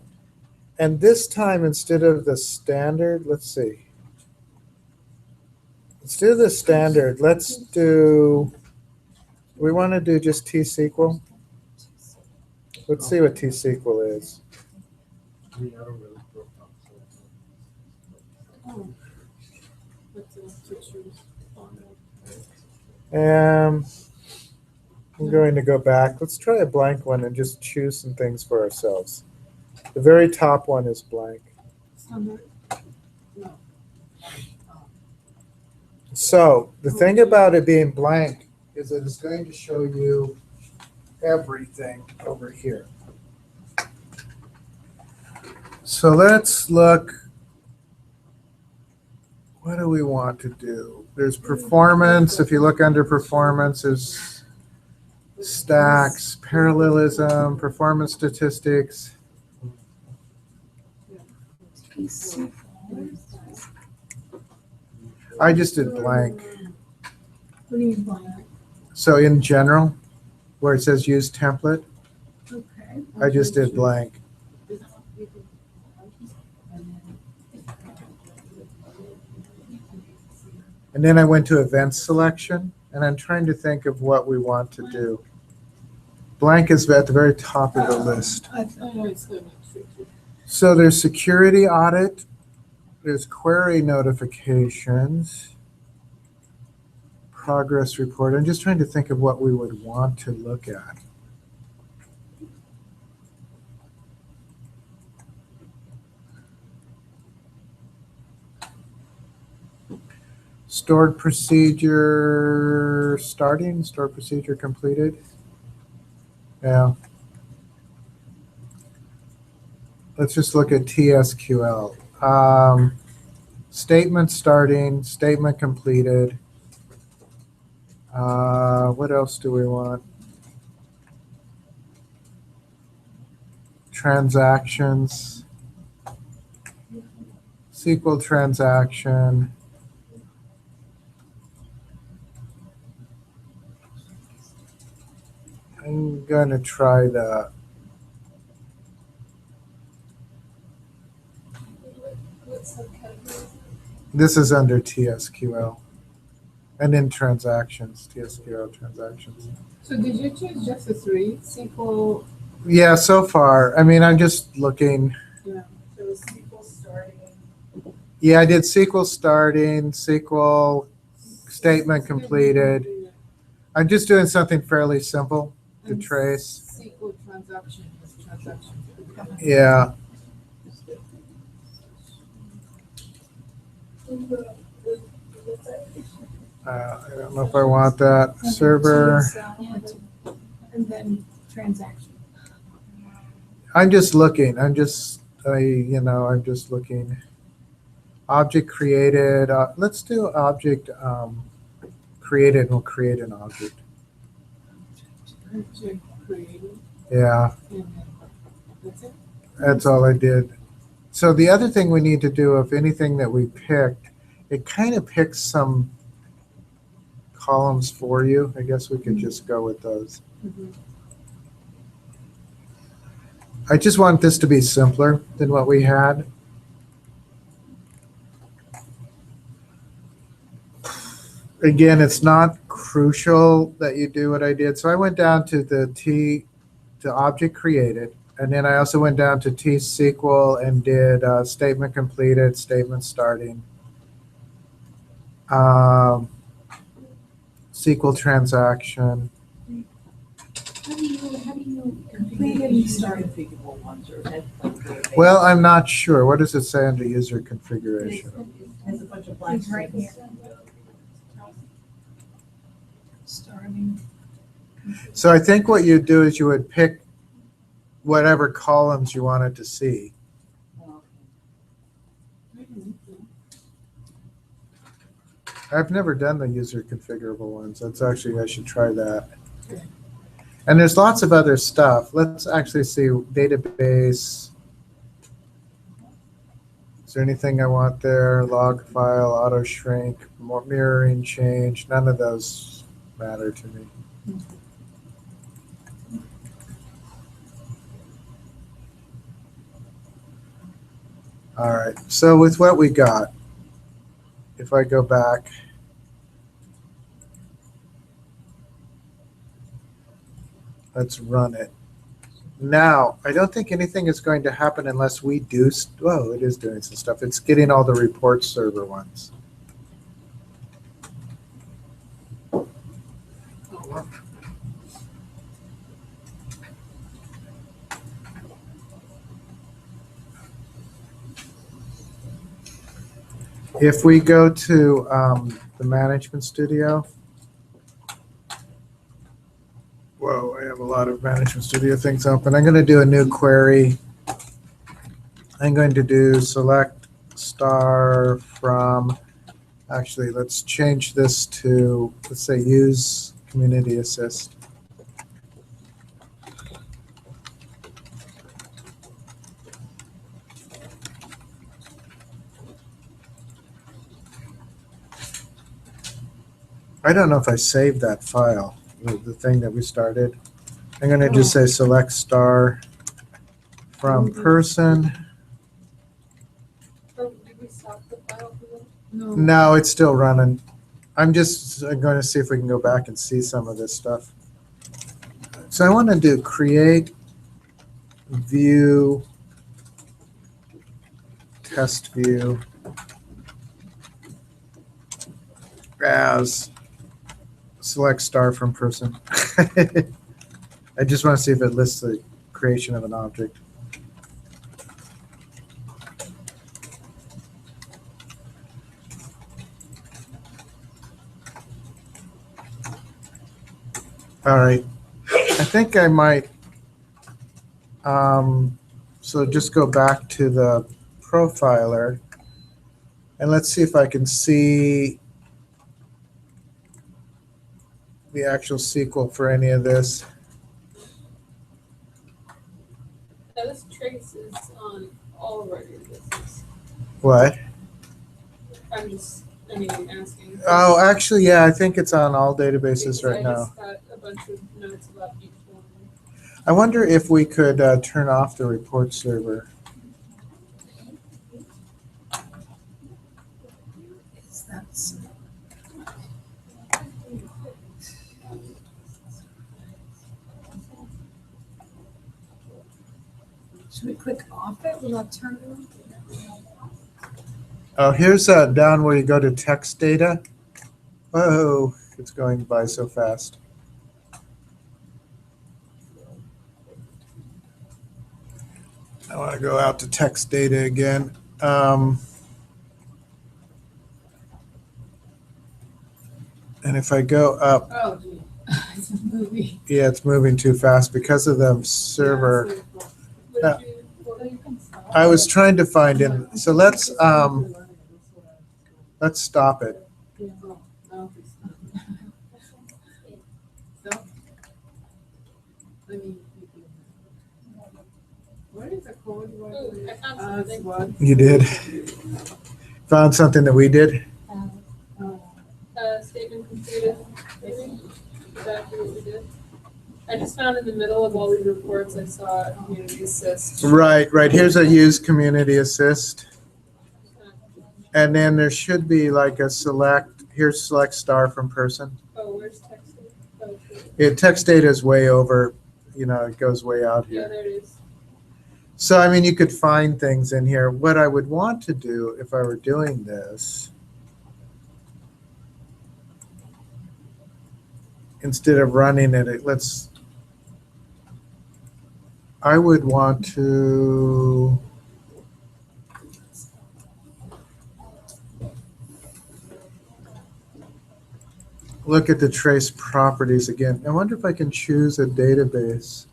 And this time, instead of the standard, let's see. Instead of the standard, let's do, we want to do just T-SQL. Let's see what T-SQL is. I mean, I don't really profile. Oh. What's the pictures on I'm going to go back. Let's try a blank one and just choose some things for ourselves. The very top one is blank. Standard? So the thing about it being blank is that it's going to show you everything over here. So let's look. What do we want to do? There's performance. If you look under performance, there's stacks, parallelism, performance statistics. I just did blank. What do you mean blank? So in general, where it says use template, Okay. I just did blank. And then I went to event selection, and I'm trying to think of what we want to do. Blank is at the very top of the list. I know it's going to be tricky. So there's security audit, there's query notifications, progress report. I'm just trying to think of what we would want to look at. Stored procedure starting, stored procedure completed. Yeah. Let's just look at TSQL. Statement starting, statement completed. What else do we want? Transactions. SQL transaction. I'm going to try the this is under TSQL. And in transactions, TSQL transactions. So did you choose just the 3? SQL? Yeah, so far. I mean, I'm just looking. Yeah. So is SQL starting? Yeah, I did SQL starting, SQL statement completed. I'm just doing something fairly simple to And trace. SQL transaction is transaction. Yeah. I don't know if I want that. And then Server. TSL, and then transaction. I'm just looking. I'm just looking. Object created. Let's do object created, and we'll create an object. Object created, Yeah, and then that's it. that's all I did. So the other thing we need to do, if anything that we picked, it kind of picks some columns for you. I guess we could just go with those. Mhm. I just want this to be simpler than what we had. Again, it's not crucial that you do what I did. So I went down to to object created, and then I also went down to T-SQL and did statement completed, statement starting, SQL transaction. How do you Complete any start configurable ones or that like the Well, I'm not sure. What does it say under user configuration? has a bunch of blanks It's right here. Starting. So I think what you do is you would pick whatever columns you wanted to see. I've never done the user configurable ones. That's actually, I should try that. And there's lots of other stuff. Let's actually see database. Is there anything I want there? Log file, auto shrink, more mirroring change. None of those matter to me. All right, so with what we got, if I go back, let's run it. Now, I don't think anything is going to happen unless we do, well, it is doing some stuff. It's getting all the report server ones. If we go to the management studio, whoa, I have a lot of management studio things open. I'm going to do a new query. I'm going to do select star from, actually, let's change this to, let's say, use community assist. I don't know if I saved that file, the thing that we started. I'm going to just say select star from person. Oh, did we stop the file for them? No, it's still running. I'm just going to see if we can go back and see some of this stuff. So I want to do create view test view as select star from person. I just want to see if it lists the creation of an object. All right, I think I might, so just go back to the profiler and let's see if I can see the actual SQL for any of this. Yeah, this trace is on all of our databases. What? I'm just, asking. Oh, actually, yeah, I think it's on all databases right I now. just got a bunch of notes about each one. I wonder if we could turn off the report server. Should we click off it without turning it on? Oh, here's down where you go to text data. Oh, it's going by so fast. I want to go out to text data again. And if I go up, Oh, gee. It's a movie. yeah, it's moving too fast because of the server. Yeah, I was trying to find in, so let's stop it. What is a code? Oh, I found something. You did? Found something that we did? Statement completed, maybe, exactly what we did. I just found in the middle of all these reports, I saw community assist. Right. Here's a use community assist. And then there should be like a select. here's select star from person. Oh, where's text? Oh, okay. Text data is way over, it goes way out Yeah, here. there it is. So, I mean, you could find things in here. What I would want to do if I were doing this, instead of running it, I would want to look at the trace properties again. I wonder if I can choose a database.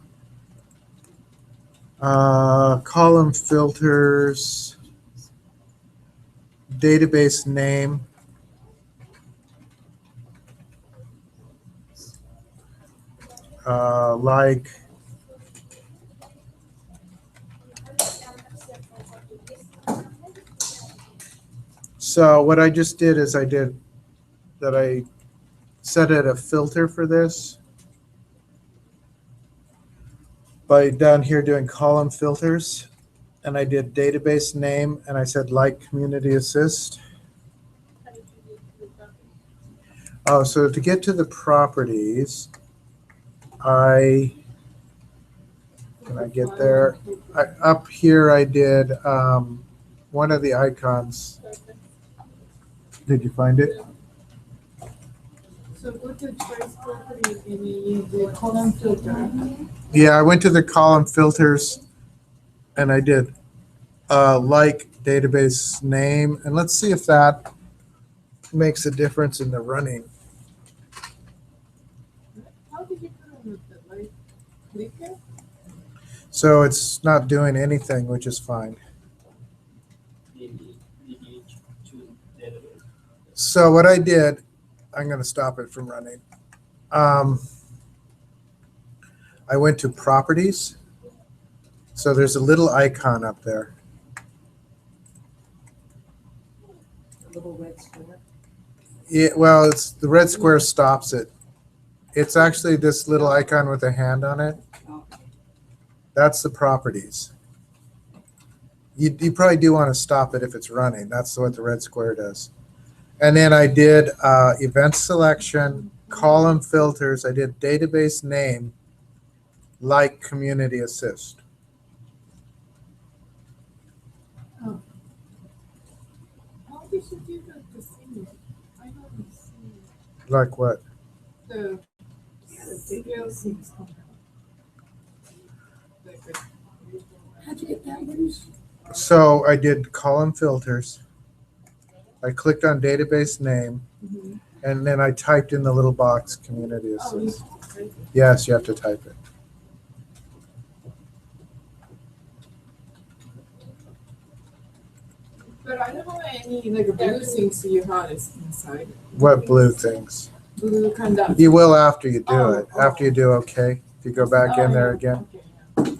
Column filters, database name. Like so what I just did is I set it a filter for this by down here doing column filters, and I did database name and I said like community assist. How did you get to the property? Oh, so to get to the properties, can I get there? Up here I did one of the icons. Okay. Did you find it? So go to choice property and you use the column filter. Yeah, I went to the column filters and I did like database name, and let's see if that makes a difference in the running. How did you put on the like clicker? So it's not doing anything, which is fine. So what I did, I'm going to stop it from running. I went to properties. So there's a little icon up there. A little red square. Yeah, well, it's the red square stops it. It's actually this little icon with a hand on it. That's the properties. You probably do want to stop it if it's running. That's what the red square does. And then I did event selection, column filters. I did database name, like community assist. How did you do the singing? I haven't seen Like what? the DLC stuff. How'd you get that one? So I did column filters. I clicked on database name, and then I typed in the little box community assist. Yes, you have to type it. But I don't know any like blue things you have inside. What blue things? Blue kind of. You will after you do it. Oh. After you do okay. If you go back in there again, Okay,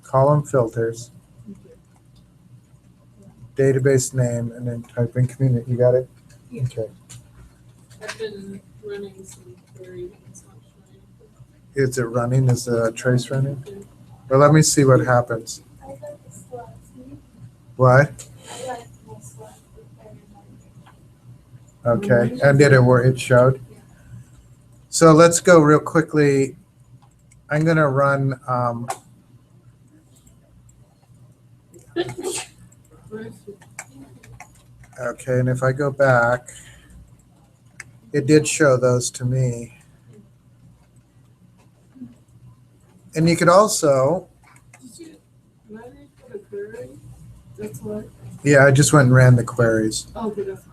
column filters, yeah. database name, and then type in community. You got it? Yeah. Okay. I've been running some queries and it's not showing. Is it running? Is the trace running? Well, let me see what happens. I got the slots. What? I got my slots with everybody. Okay. And did it work? It showed? So let's go real quickly. I'm going to run. Okay, and if I go back, it did show those to me. And you could also, Did you run it for the query? That's what. yeah, I just went and ran the queries. Oh, okay, that's fine.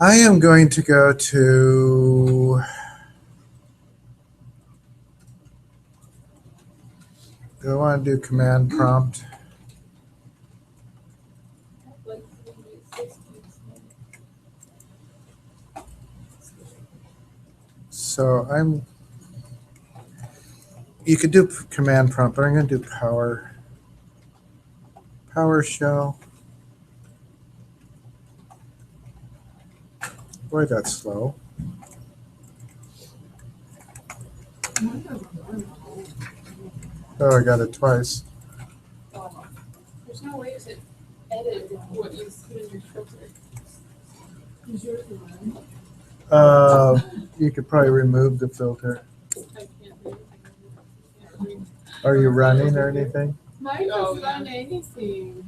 I am going to go to, do I want to do command prompt? Like, So you could do command prompt, but I'm going to do PowerShell. Boy, that's slow. Oh, I got it twice. there's no way to edit what you put in your filter. Is yours on? You could probably remove the filter. I can't read. Can't read. Are you running or anything? Mine doesn't run anything.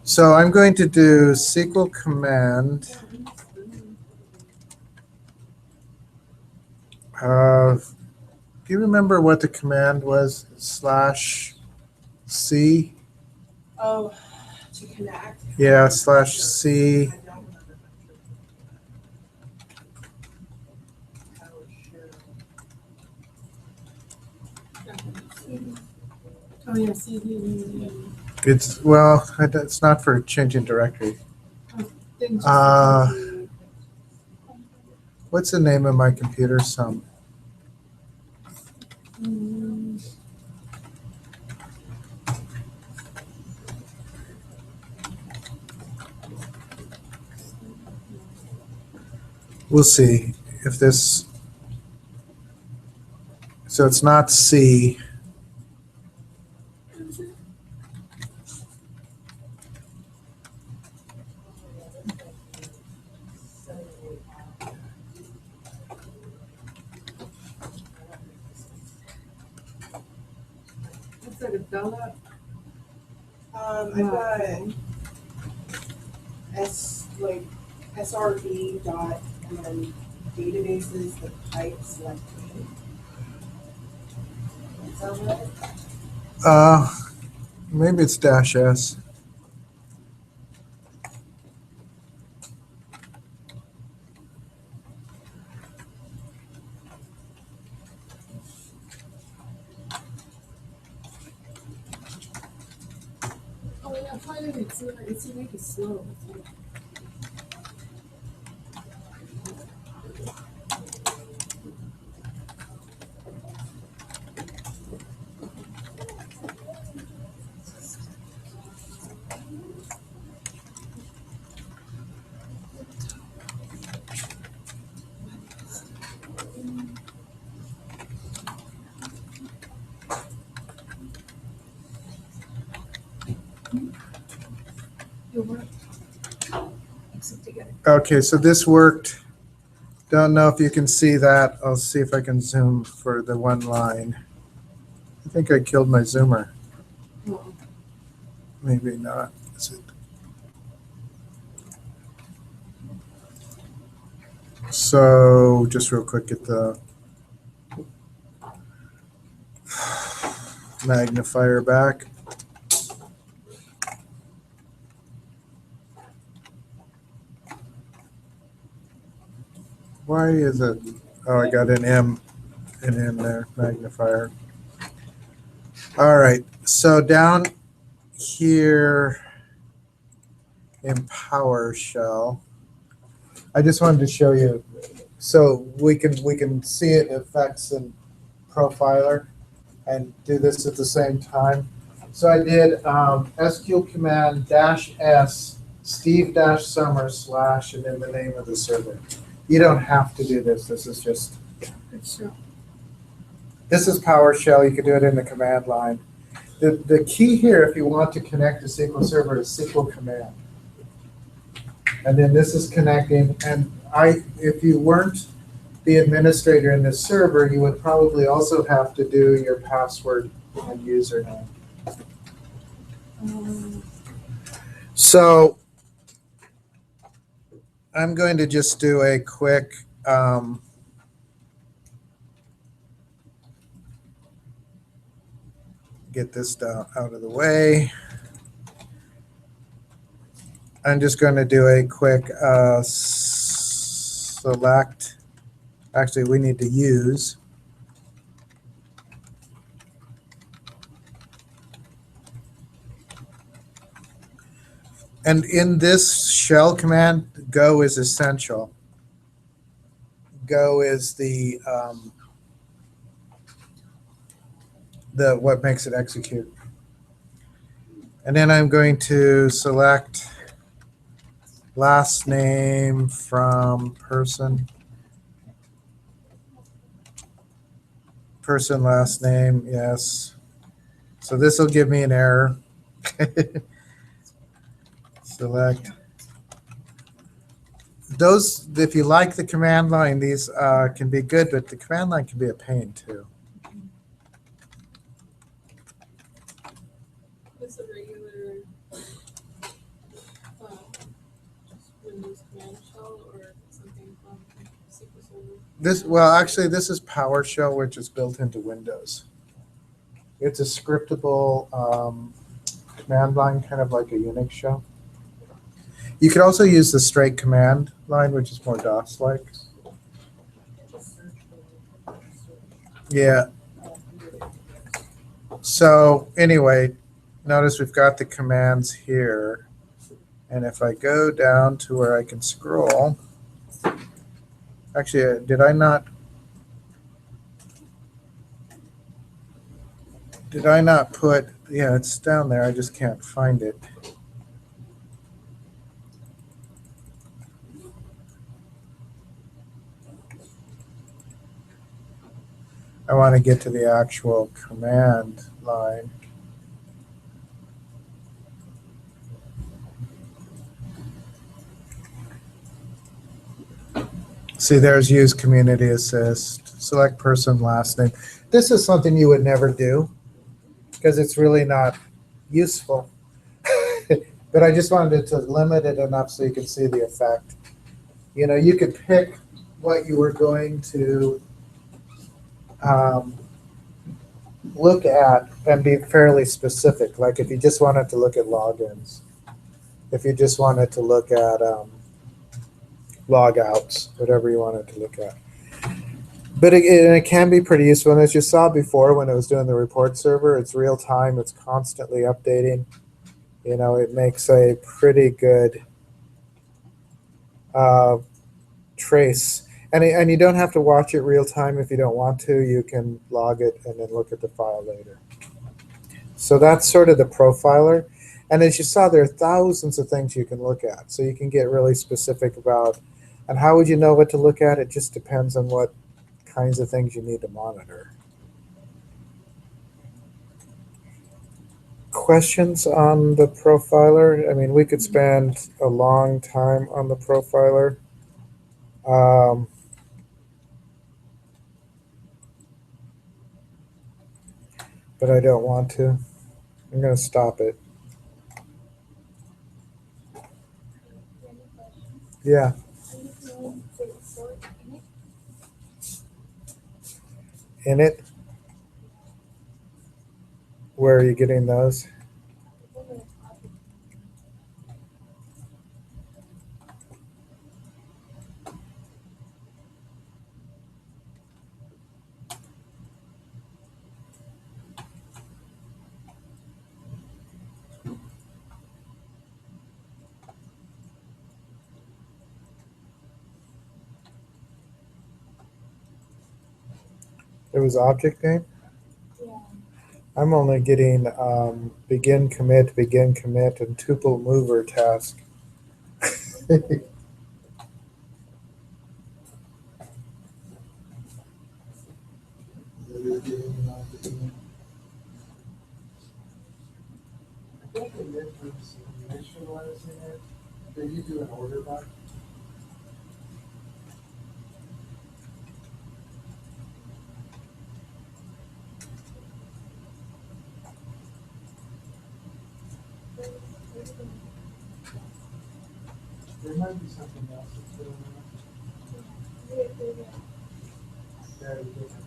So I'm going to do SQL command. Do you remember what the command was? /C? Oh, to connect. Yeah, /C. Oh, yeah, CD. It's, well, it's not for changing directory. What's the name of my computer? We'll see if this, so it's not C. What's that, a Bella? I've got SRV dot and then databases, the type selected. Sound right? Maybe it's -S. Oh, yeah, why did it seem like it's slow? Okay, so this worked. Don't know if you can see that. I'll see if I can zoom for the one line. I think I killed my zoomer. Maybe not. Is it? So just real quick, get the magnifier back. Why is it? Oh, I got an M there, magnifier. All right, so down here in PowerShell, I just wanted to show you, so we can see it affects in Profiler and do this at the same time. So I did SQL command -S Steve-Summer / and then the name of the server. You don't have to do this. This is just, this is PowerShell. You can do it in the command line. The key here, if you want to connect to SQL Server, is SQL command. And then this is connecting. And if you weren't the administrator in this server, you would probably also have to do your password and username. So I'm going to just do a quick get this down out of the way. I'm just going to do a quick select. Actually, we need to use. And in this shell command, go is essential. Go is the what makes it execute. And then I'm going to select last name from person. Person last name, yes. So this will give me an error. Select those, if you like the command line, these can be good, but the command line can be a pain too. It's a regular, just Windows command shell or something from SQL Server. Actually, this is PowerShell, which is built into Windows. It's a scriptable command line, kind of like a Unix shell. You could also use the straight command line, which is more DOS-like. Yeah. So anyway, notice we've got the commands here. And if I go down to where I can scroll, actually, did I not put, yeah, it's down there. I just can't find it. I want to get to the actual command line. See, there's use community assist, select person last name. This is something you would never do because it's really not useful. But I just wanted to limit it enough so you could see the effect. You know, you could pick what you were going to look at and be fairly specific. Like if you just wanted to look at logins, if you just wanted to look at logouts, whatever you wanted to look at. But it can be pretty useful. And as you saw before when it was doing the report server, it's real time. It's constantly updating. You know, it makes a pretty good trace. And you don't have to watch it real time if you don't want to. You can log it and then look at the file later. So that's sort of the profiler. And as you saw, there are thousands of things you can look at. So you can get really specific about, and how would you know what to look at? It just depends on what kinds of things you need to monitor. Questions on the profiler? I mean, we could spend a long time on the profiler. But I don't want to. I'm going to stop it. Yeah. In it? Where are you getting those? It was object name? Yeah. I'm only getting begin commit, and tuple mover task. Did you do an order by? There might be something else that's going on. Very different.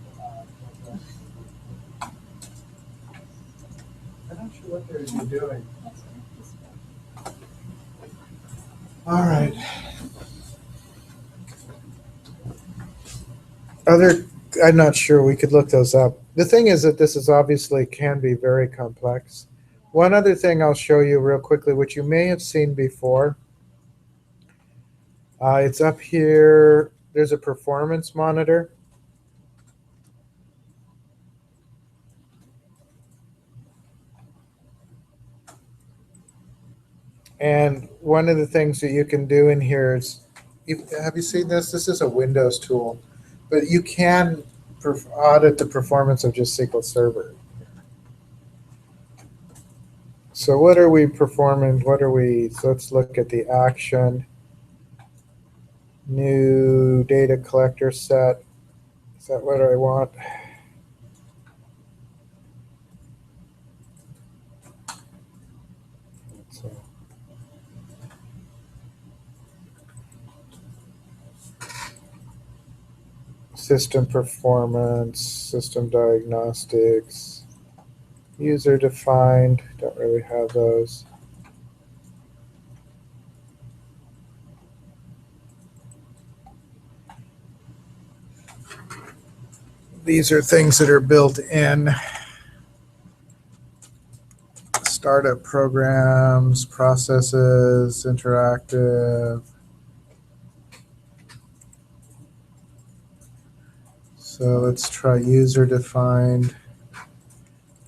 I'm not sure what they're doing. All right. I'm not sure. We could look those up. The thing is that this is obviously can be very complex. One other thing I'll show you real quickly, which you may have seen before. It's up here. There's a performance monitor. And one of the things that you can do in here is, have you seen this? This is a Windows tool, but you can audit the performance of just SQL Server. So what are we performing? So let's look at the action. New data collector set. Is that what I want? Let's see. System performance, system diagnostics, user defined, don't really have those. These are things that are built in. Startup programs, processes, interactive. So let's try user defined.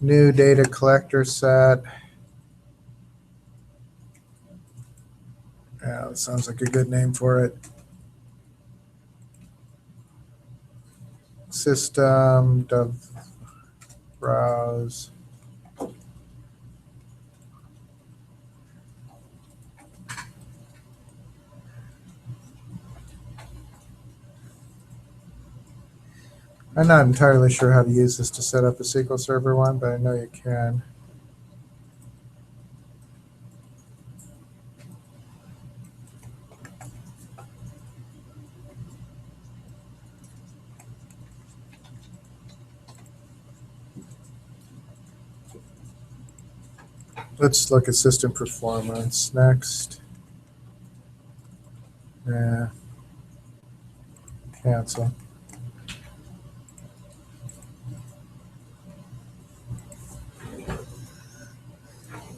New data collector set. Yeah, that sounds like a good name for it. System, browse. I'm not entirely sure how to use this to set up a SQL Server one, but I know you can. Let's look at system performance next. Yeah. Cancel.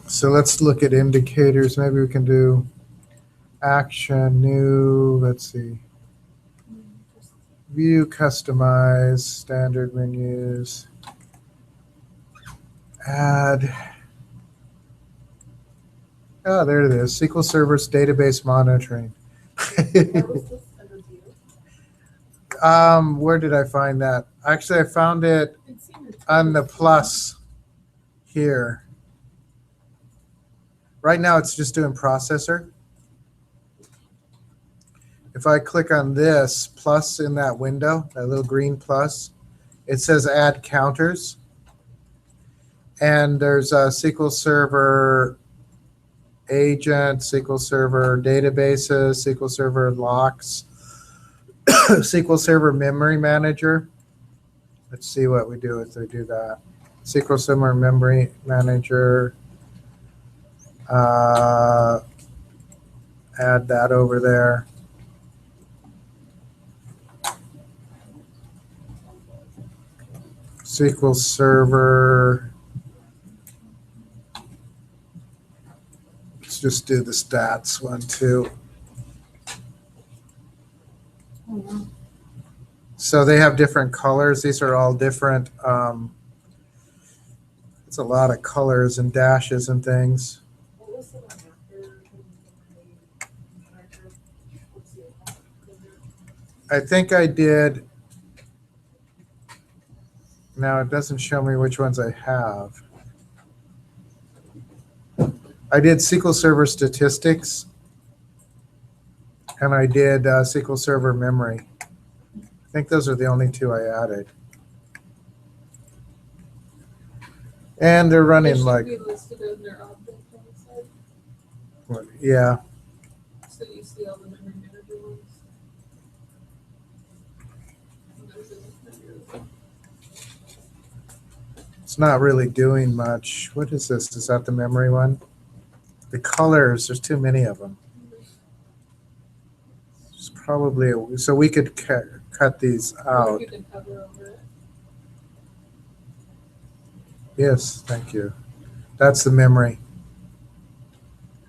So let's look at indicators. Maybe we can do action, new, let's see. View, customize, standard menus. Add. Oh, there it is. SQL Server's database monitoring. Where was this under view? Where did I find that? Actually, I found it on the plus here. Right now, it's just doing processor. If I click on this plus in that window, that little green plus, it says add counters. And there's a SQL Server agent, SQL Server databases, SQL Server locks, SQL Server memory manager. Let's see what we do if they do that. SQL Server memory manager. Add that over there. SQL Server. Let's just do the stats one too. So they have different colors. These are all different. It's a lot of colors and dashes and things. What was the one after? What's the account? I think I did. Now it doesn't show me which ones I have. I did SQL Server statistics, and I did SQL Server memory. I think those are the only two I added. And they're running They should like, be listed as their object on the side, yeah. so you see all the memory manager ones. And those are the memory. It's not really doing much. What is this? Is that the memory one? The colors, there's too many of them. It's probably, so we could cut these Or out. you can cover over it. Yes, thank you. That's the memory.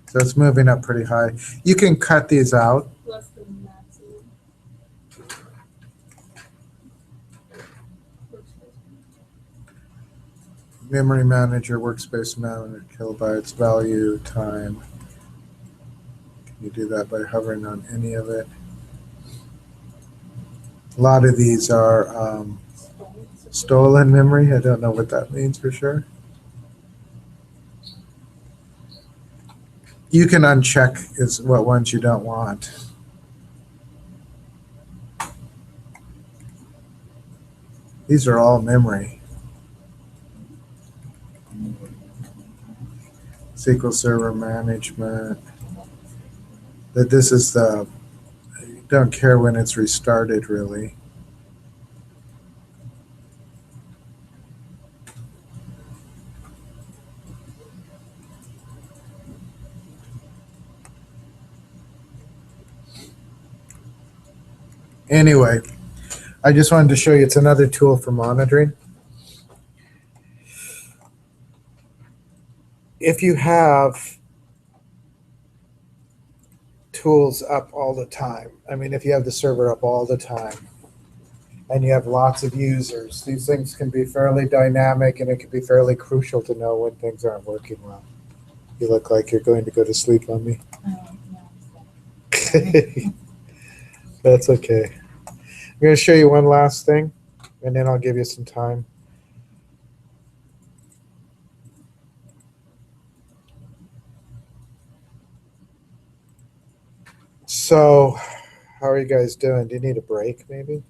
So it's moving up pretty high. You can cut these out. Less than maximum. Memory manager, workspace manager, kilobytes, value, time. Can you do that by hovering on any of it? A lot of these are stolen memory. I don't know what that means for sure. You can uncheck is what ones you don't want. These are all memory. SQL Server Management. That this is the, don't care when it's restarted really. Anyway, I just wanted to show you it's another tool for monitoring. If you have tools up all the time, I mean, if you have the server up all the time and you have lots of users, these things can be fairly dynamic and it can be fairly crucial to know when things aren't working well. You look like you're going to go to sleep on me. That's okay. I'm going to show you one last thing, and then I'll give you some time. So, how are you guys doing? Do you need a break, maybe?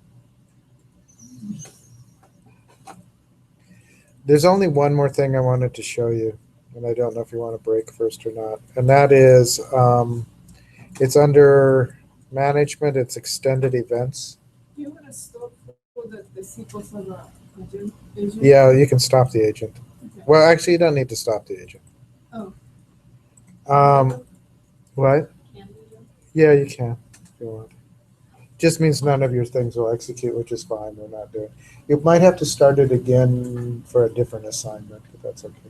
There's only one more thing I wanted to show you, and I don't know if you want a break first or not. And that is, it's under management, it's extended events. You want to stop for the SQL Server agent? Yeah, you can stop the agent. Okay. Well, actually, you don't need to stop the agent. Oh. What? Can we do? Yeah, you can if you want. Just means none of your things will execute, which is fine. We're not doing. You might have to start it again for a different assignment, but that's okay.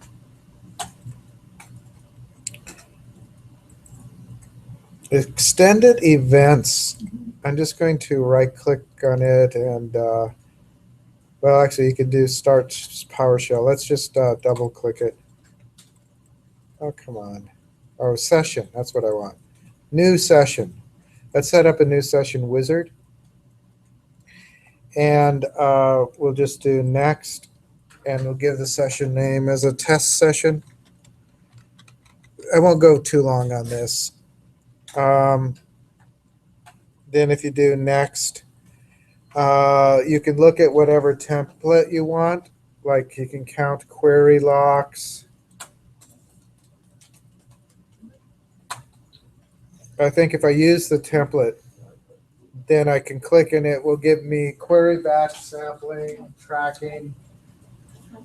Extended events. I'm just going to right click on it and, well, actually you can do start PowerShell. Let's just double click it. Oh, come on. Oh, session. That's what I want. New session. Let's set up a new session wizard. And we'll just do next. And we'll give the session name as a test session. I won't go too long on this. Then if you do next, you can look at whatever template you want. Like you can count query locks. I think if I use the template, then I can click and it will give me query batch sampling, tracking,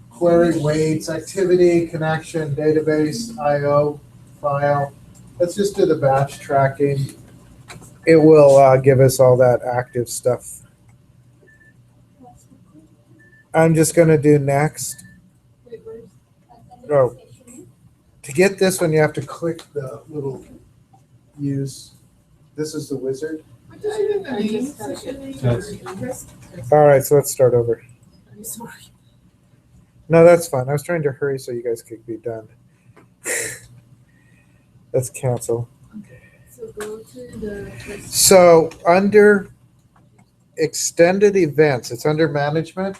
query weights, activity, connection, database, IO, file. Let's just do the batch tracking. It will give us all that active stuff. I'm just going to do next. Wait, where's? Oh. To get this one, you have to click the little use. This is the wizard. What did you do the I name just had session? it. All right, so let's start over. I'm sorry. No, that's fine. I was trying to hurry so you guys could be done. Let's cancel. So go to the. So under extended events, it's under management.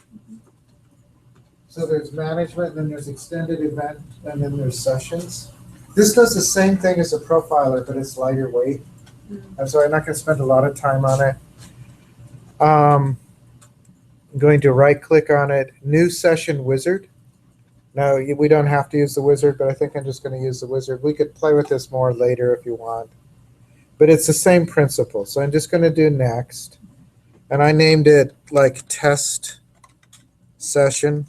So there's management, and then there's extended event, and then there's sessions. This does the same thing as a profiler, but it's lighter weight. And so I'm not going to spend a lot of time on it. I'm going to right click on it, new session wizard. Now we don't have to use the wizard, but I think I'm just going to use the wizard. We could play with this more later if you want. But it's the same principle. So I'm just going to do next. And I named it like test session.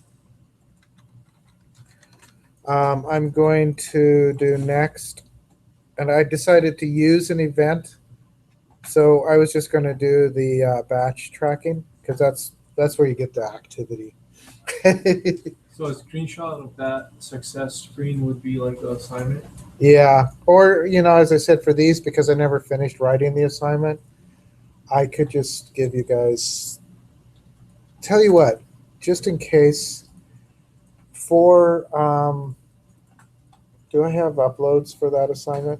I'm going to do next. And I decided to use an event. So I was just going to do the batch tracking because that's where you get the activity. So a screenshot of that success screen would be like the assignment? Yeah, or, as I said, for these, because I never finished writing the assignment, I could just give you guys, tell you what, just in case, for, do I have uploads for that assignment?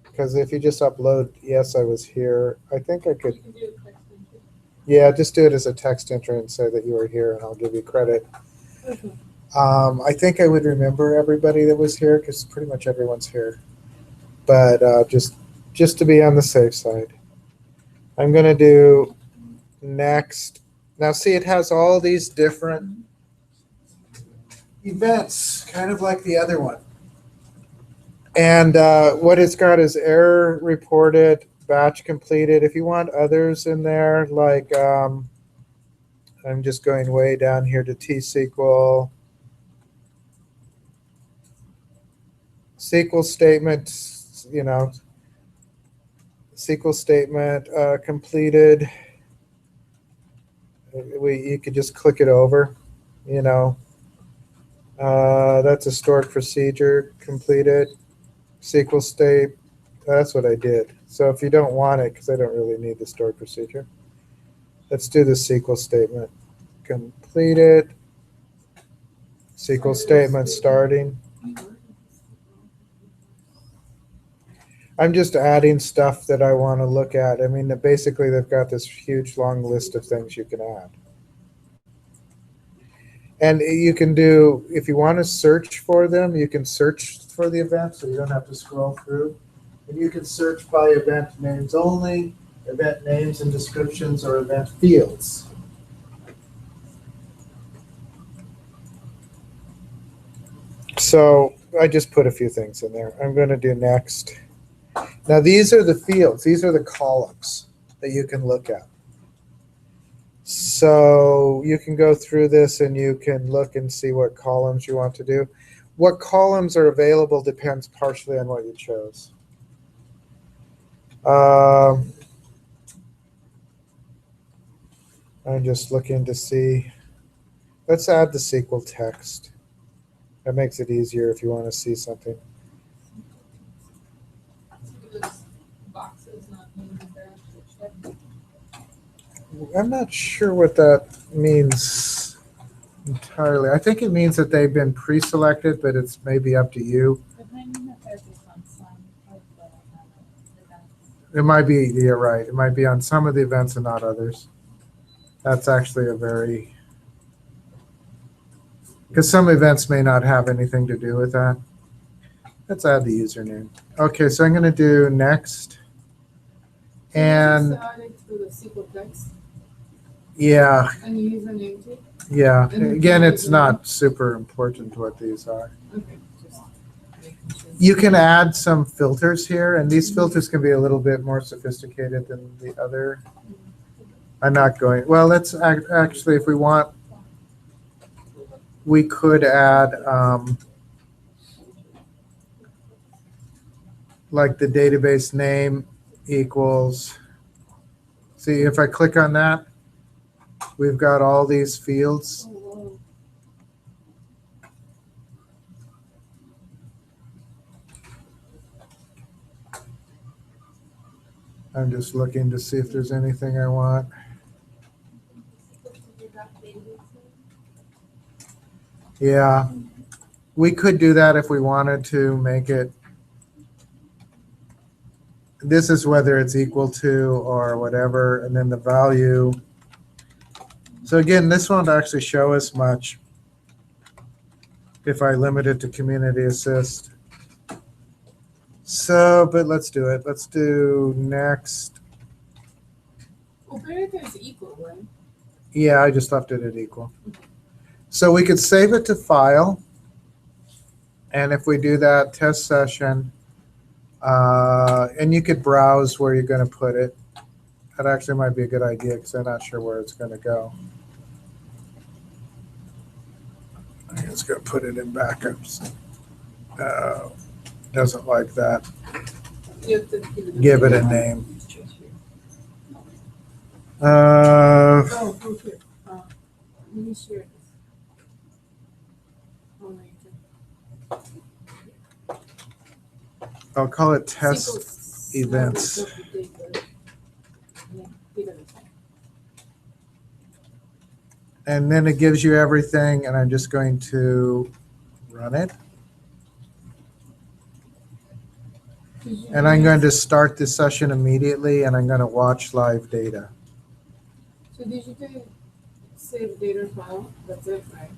Because if you just upload, yes, I was here, I think I could, You can do a text entry. yeah, just do it as a text entry and say that you were here and I'll give you credit. Okay. I think I would remember everybody that was here because pretty much everyone's here. But just to be on the safe side, I'm going to do next. Now see, it has all these different events, kind of like the other one. And what it's got is error reported, batch completed. If you want others in there, like I'm just going way down here to T-SQL. SQL statement, you know, SQL statement completed. You could just click it over, you know. That's a stored procedure completed. SQL state, that's what I did. So if you don't want it, because I don't really need the stored procedure, let's do the SQL statement. Completed. SQL statement starting. I'm just adding stuff that I want to look at. I mean, basically they've got this huge long list of things you can add. And you can do, if you want to search for them, you can search for the event so you don't have to scroll through. And you can search by event names only, event names and descriptions, or event fields. So I just put a few things in there. I'm going to do next. Now these are the fields. These are the columns that you can look at. So you can go through this and you can look and see what columns you want to do. What columns are available depends partially on what you chose. I'm just looking to see. Let's add the SQL text. That makes it easier if you want to see something. Boxes not needed there. I'm not sure what that means entirely. I think it means that they've been pre-selected, but it's maybe up to you. It might be, you're right, it might be on some of the events and not others. That's actually a very, because some events may not have anything to do with that. Let's add the username. Okay, so I'm going to do next. And through the SQL text yeah, and the username too. yeah. Again, it's not super important what these are. Okay. You can add some filters here, and these filters can be a little bit more sophisticated than the other. I'm not going, well, let's actually, if we want, we could add like the database name equals, see if I click on that, we've got all these fields. I'm just looking to see if there's anything I want. Yeah, we could do that if we wanted to make it. This is whether it's equal to or whatever, and then the value. So again, this won't actually show us much if I limit it to community assist. So, but let's do it. Let's do next. Well, there is equal, right? Yeah, I just left it at equal. So we could save it to file. And if we do that, test session, and you could browse where you're going to put it. That actually might be a good idea because I'm not sure where it's going to go. I'm just going to put it in backups. Doesn't like that. You have to Give it a name. Oh, okay. Let me share this. Oh, no, I'll call it test SQL's events. not so big, but, yeah, bigger than that. And then it gives you everything, and I'm just going to run it. And I'm going to start the session immediately, and I'm going to watch live data. So did you do save data file? That's it, right?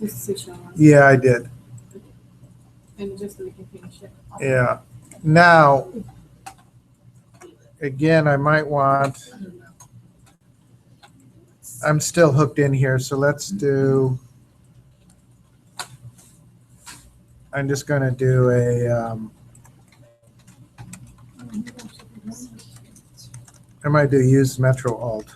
Just session one. Yeah, I did. And just so we can finish it. Yeah. Now, again, I might want, I'm still hooked in here, so let's do, I'm just going to do I might do use Metro Alt.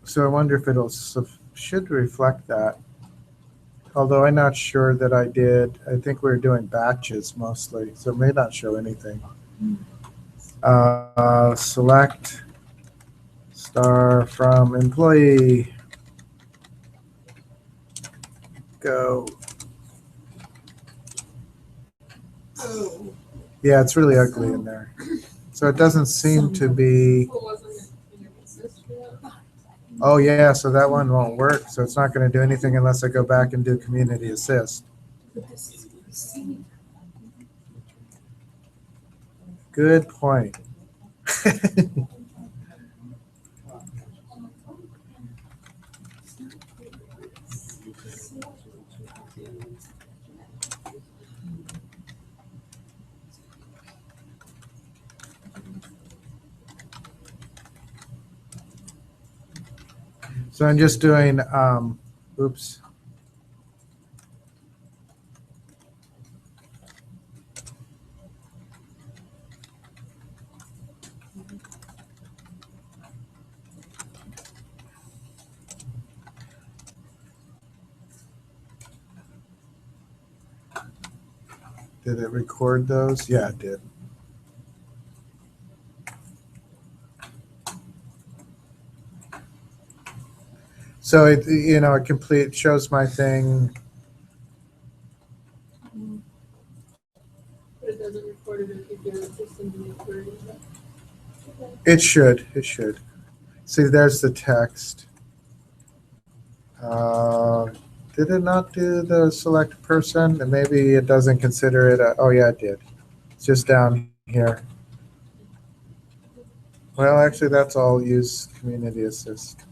So I wonder if it'll should reflect that. Although I'm not sure that I did. I think we're doing batches mostly, so it may not show anything. Select star from employee. Go. Oh, Yeah, it's really ugly in there. So it doesn't seem to be. what wasn't it in your assist for that? Oh yeah, so that one won't work. So it's not going to do anything unless I go back and do community assist. Good point. So I'm just doing, oops. Did it record those? Yeah, it did. So it, you know, it shows my thing. But it doesn't record it if you're just in the query. It should. See, there's the text. Did it not do the select person? And maybe it doesn't consider it. Oh yeah, it did. It's just down here. Well, actually, that's all use community assist.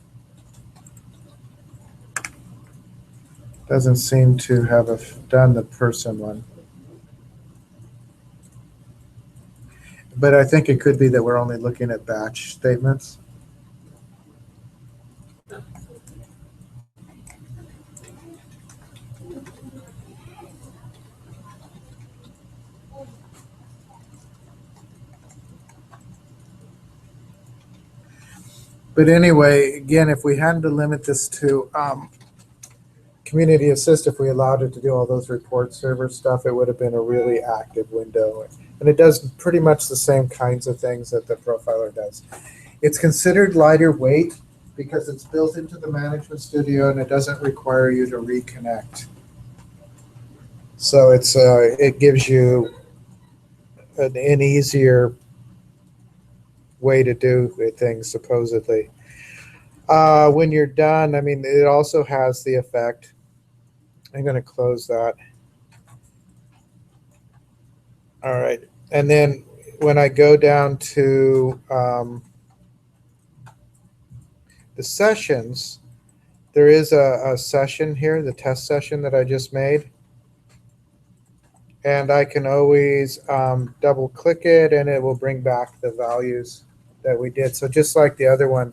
Doesn't seem to have done the person one. But I think it could be that we're only looking at batch statements. But anyway, again, if we had to limit this to community assist, if we allowed it to do all those report server stuff, it would have been a really active window. And it does pretty much the same kinds of things that the profiler does. It's considered lighter weight because it's built into the management studio and it doesn't require you to reconnect. So it's it gives you an easier way to do things, supposedly. When you're done, I mean, it also has the effect. I'm going to close that. All right. And then when I go down to the sessions, there is a session here, the test session that I just made. And I can always double click it and it will bring back the values that we did. So just like the other one,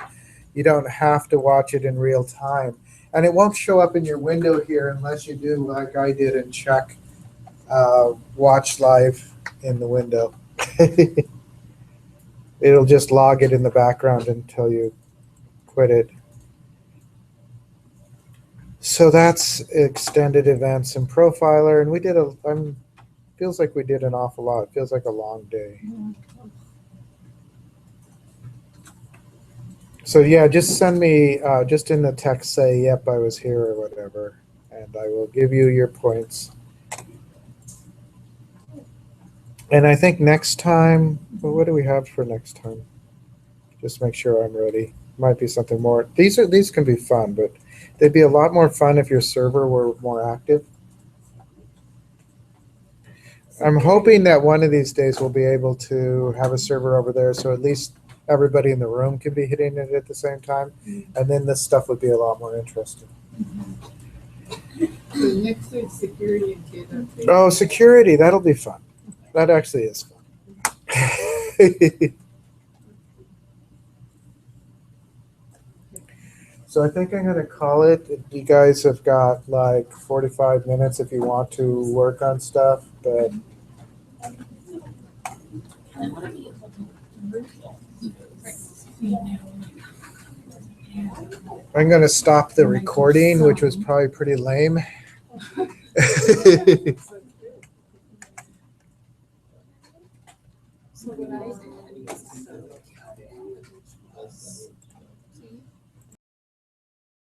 you don't have to watch it in real time. And it won't show up in your window here unless you do like I did and check watch live in the window. It'll just log it in the background until you quit it. So that's extended events and profiler. And we did feels like we did an awful lot. It feels like a long day. So yeah, just send me, just in the text, say, yep, I was here or whatever, and I will give you your points. And I think next time, well, what do we have for next time? Just make sure I'm ready. Might be something more. These can be fun, but they'd be a lot more fun if your server were more active. I'm hoping that one of these days we'll be able to have a server over there, so at least everybody in the room can be hitting it at the same time, and then this stuff would be a lot more interesting. So next week, security and data. Oh, security, that'll be fun. That actually is fun. So I think I'm gonna call it. You guys have got like 45 minutes if you want to work on stuff, but I'm gonna stop the recording, which was probably pretty lame. So what I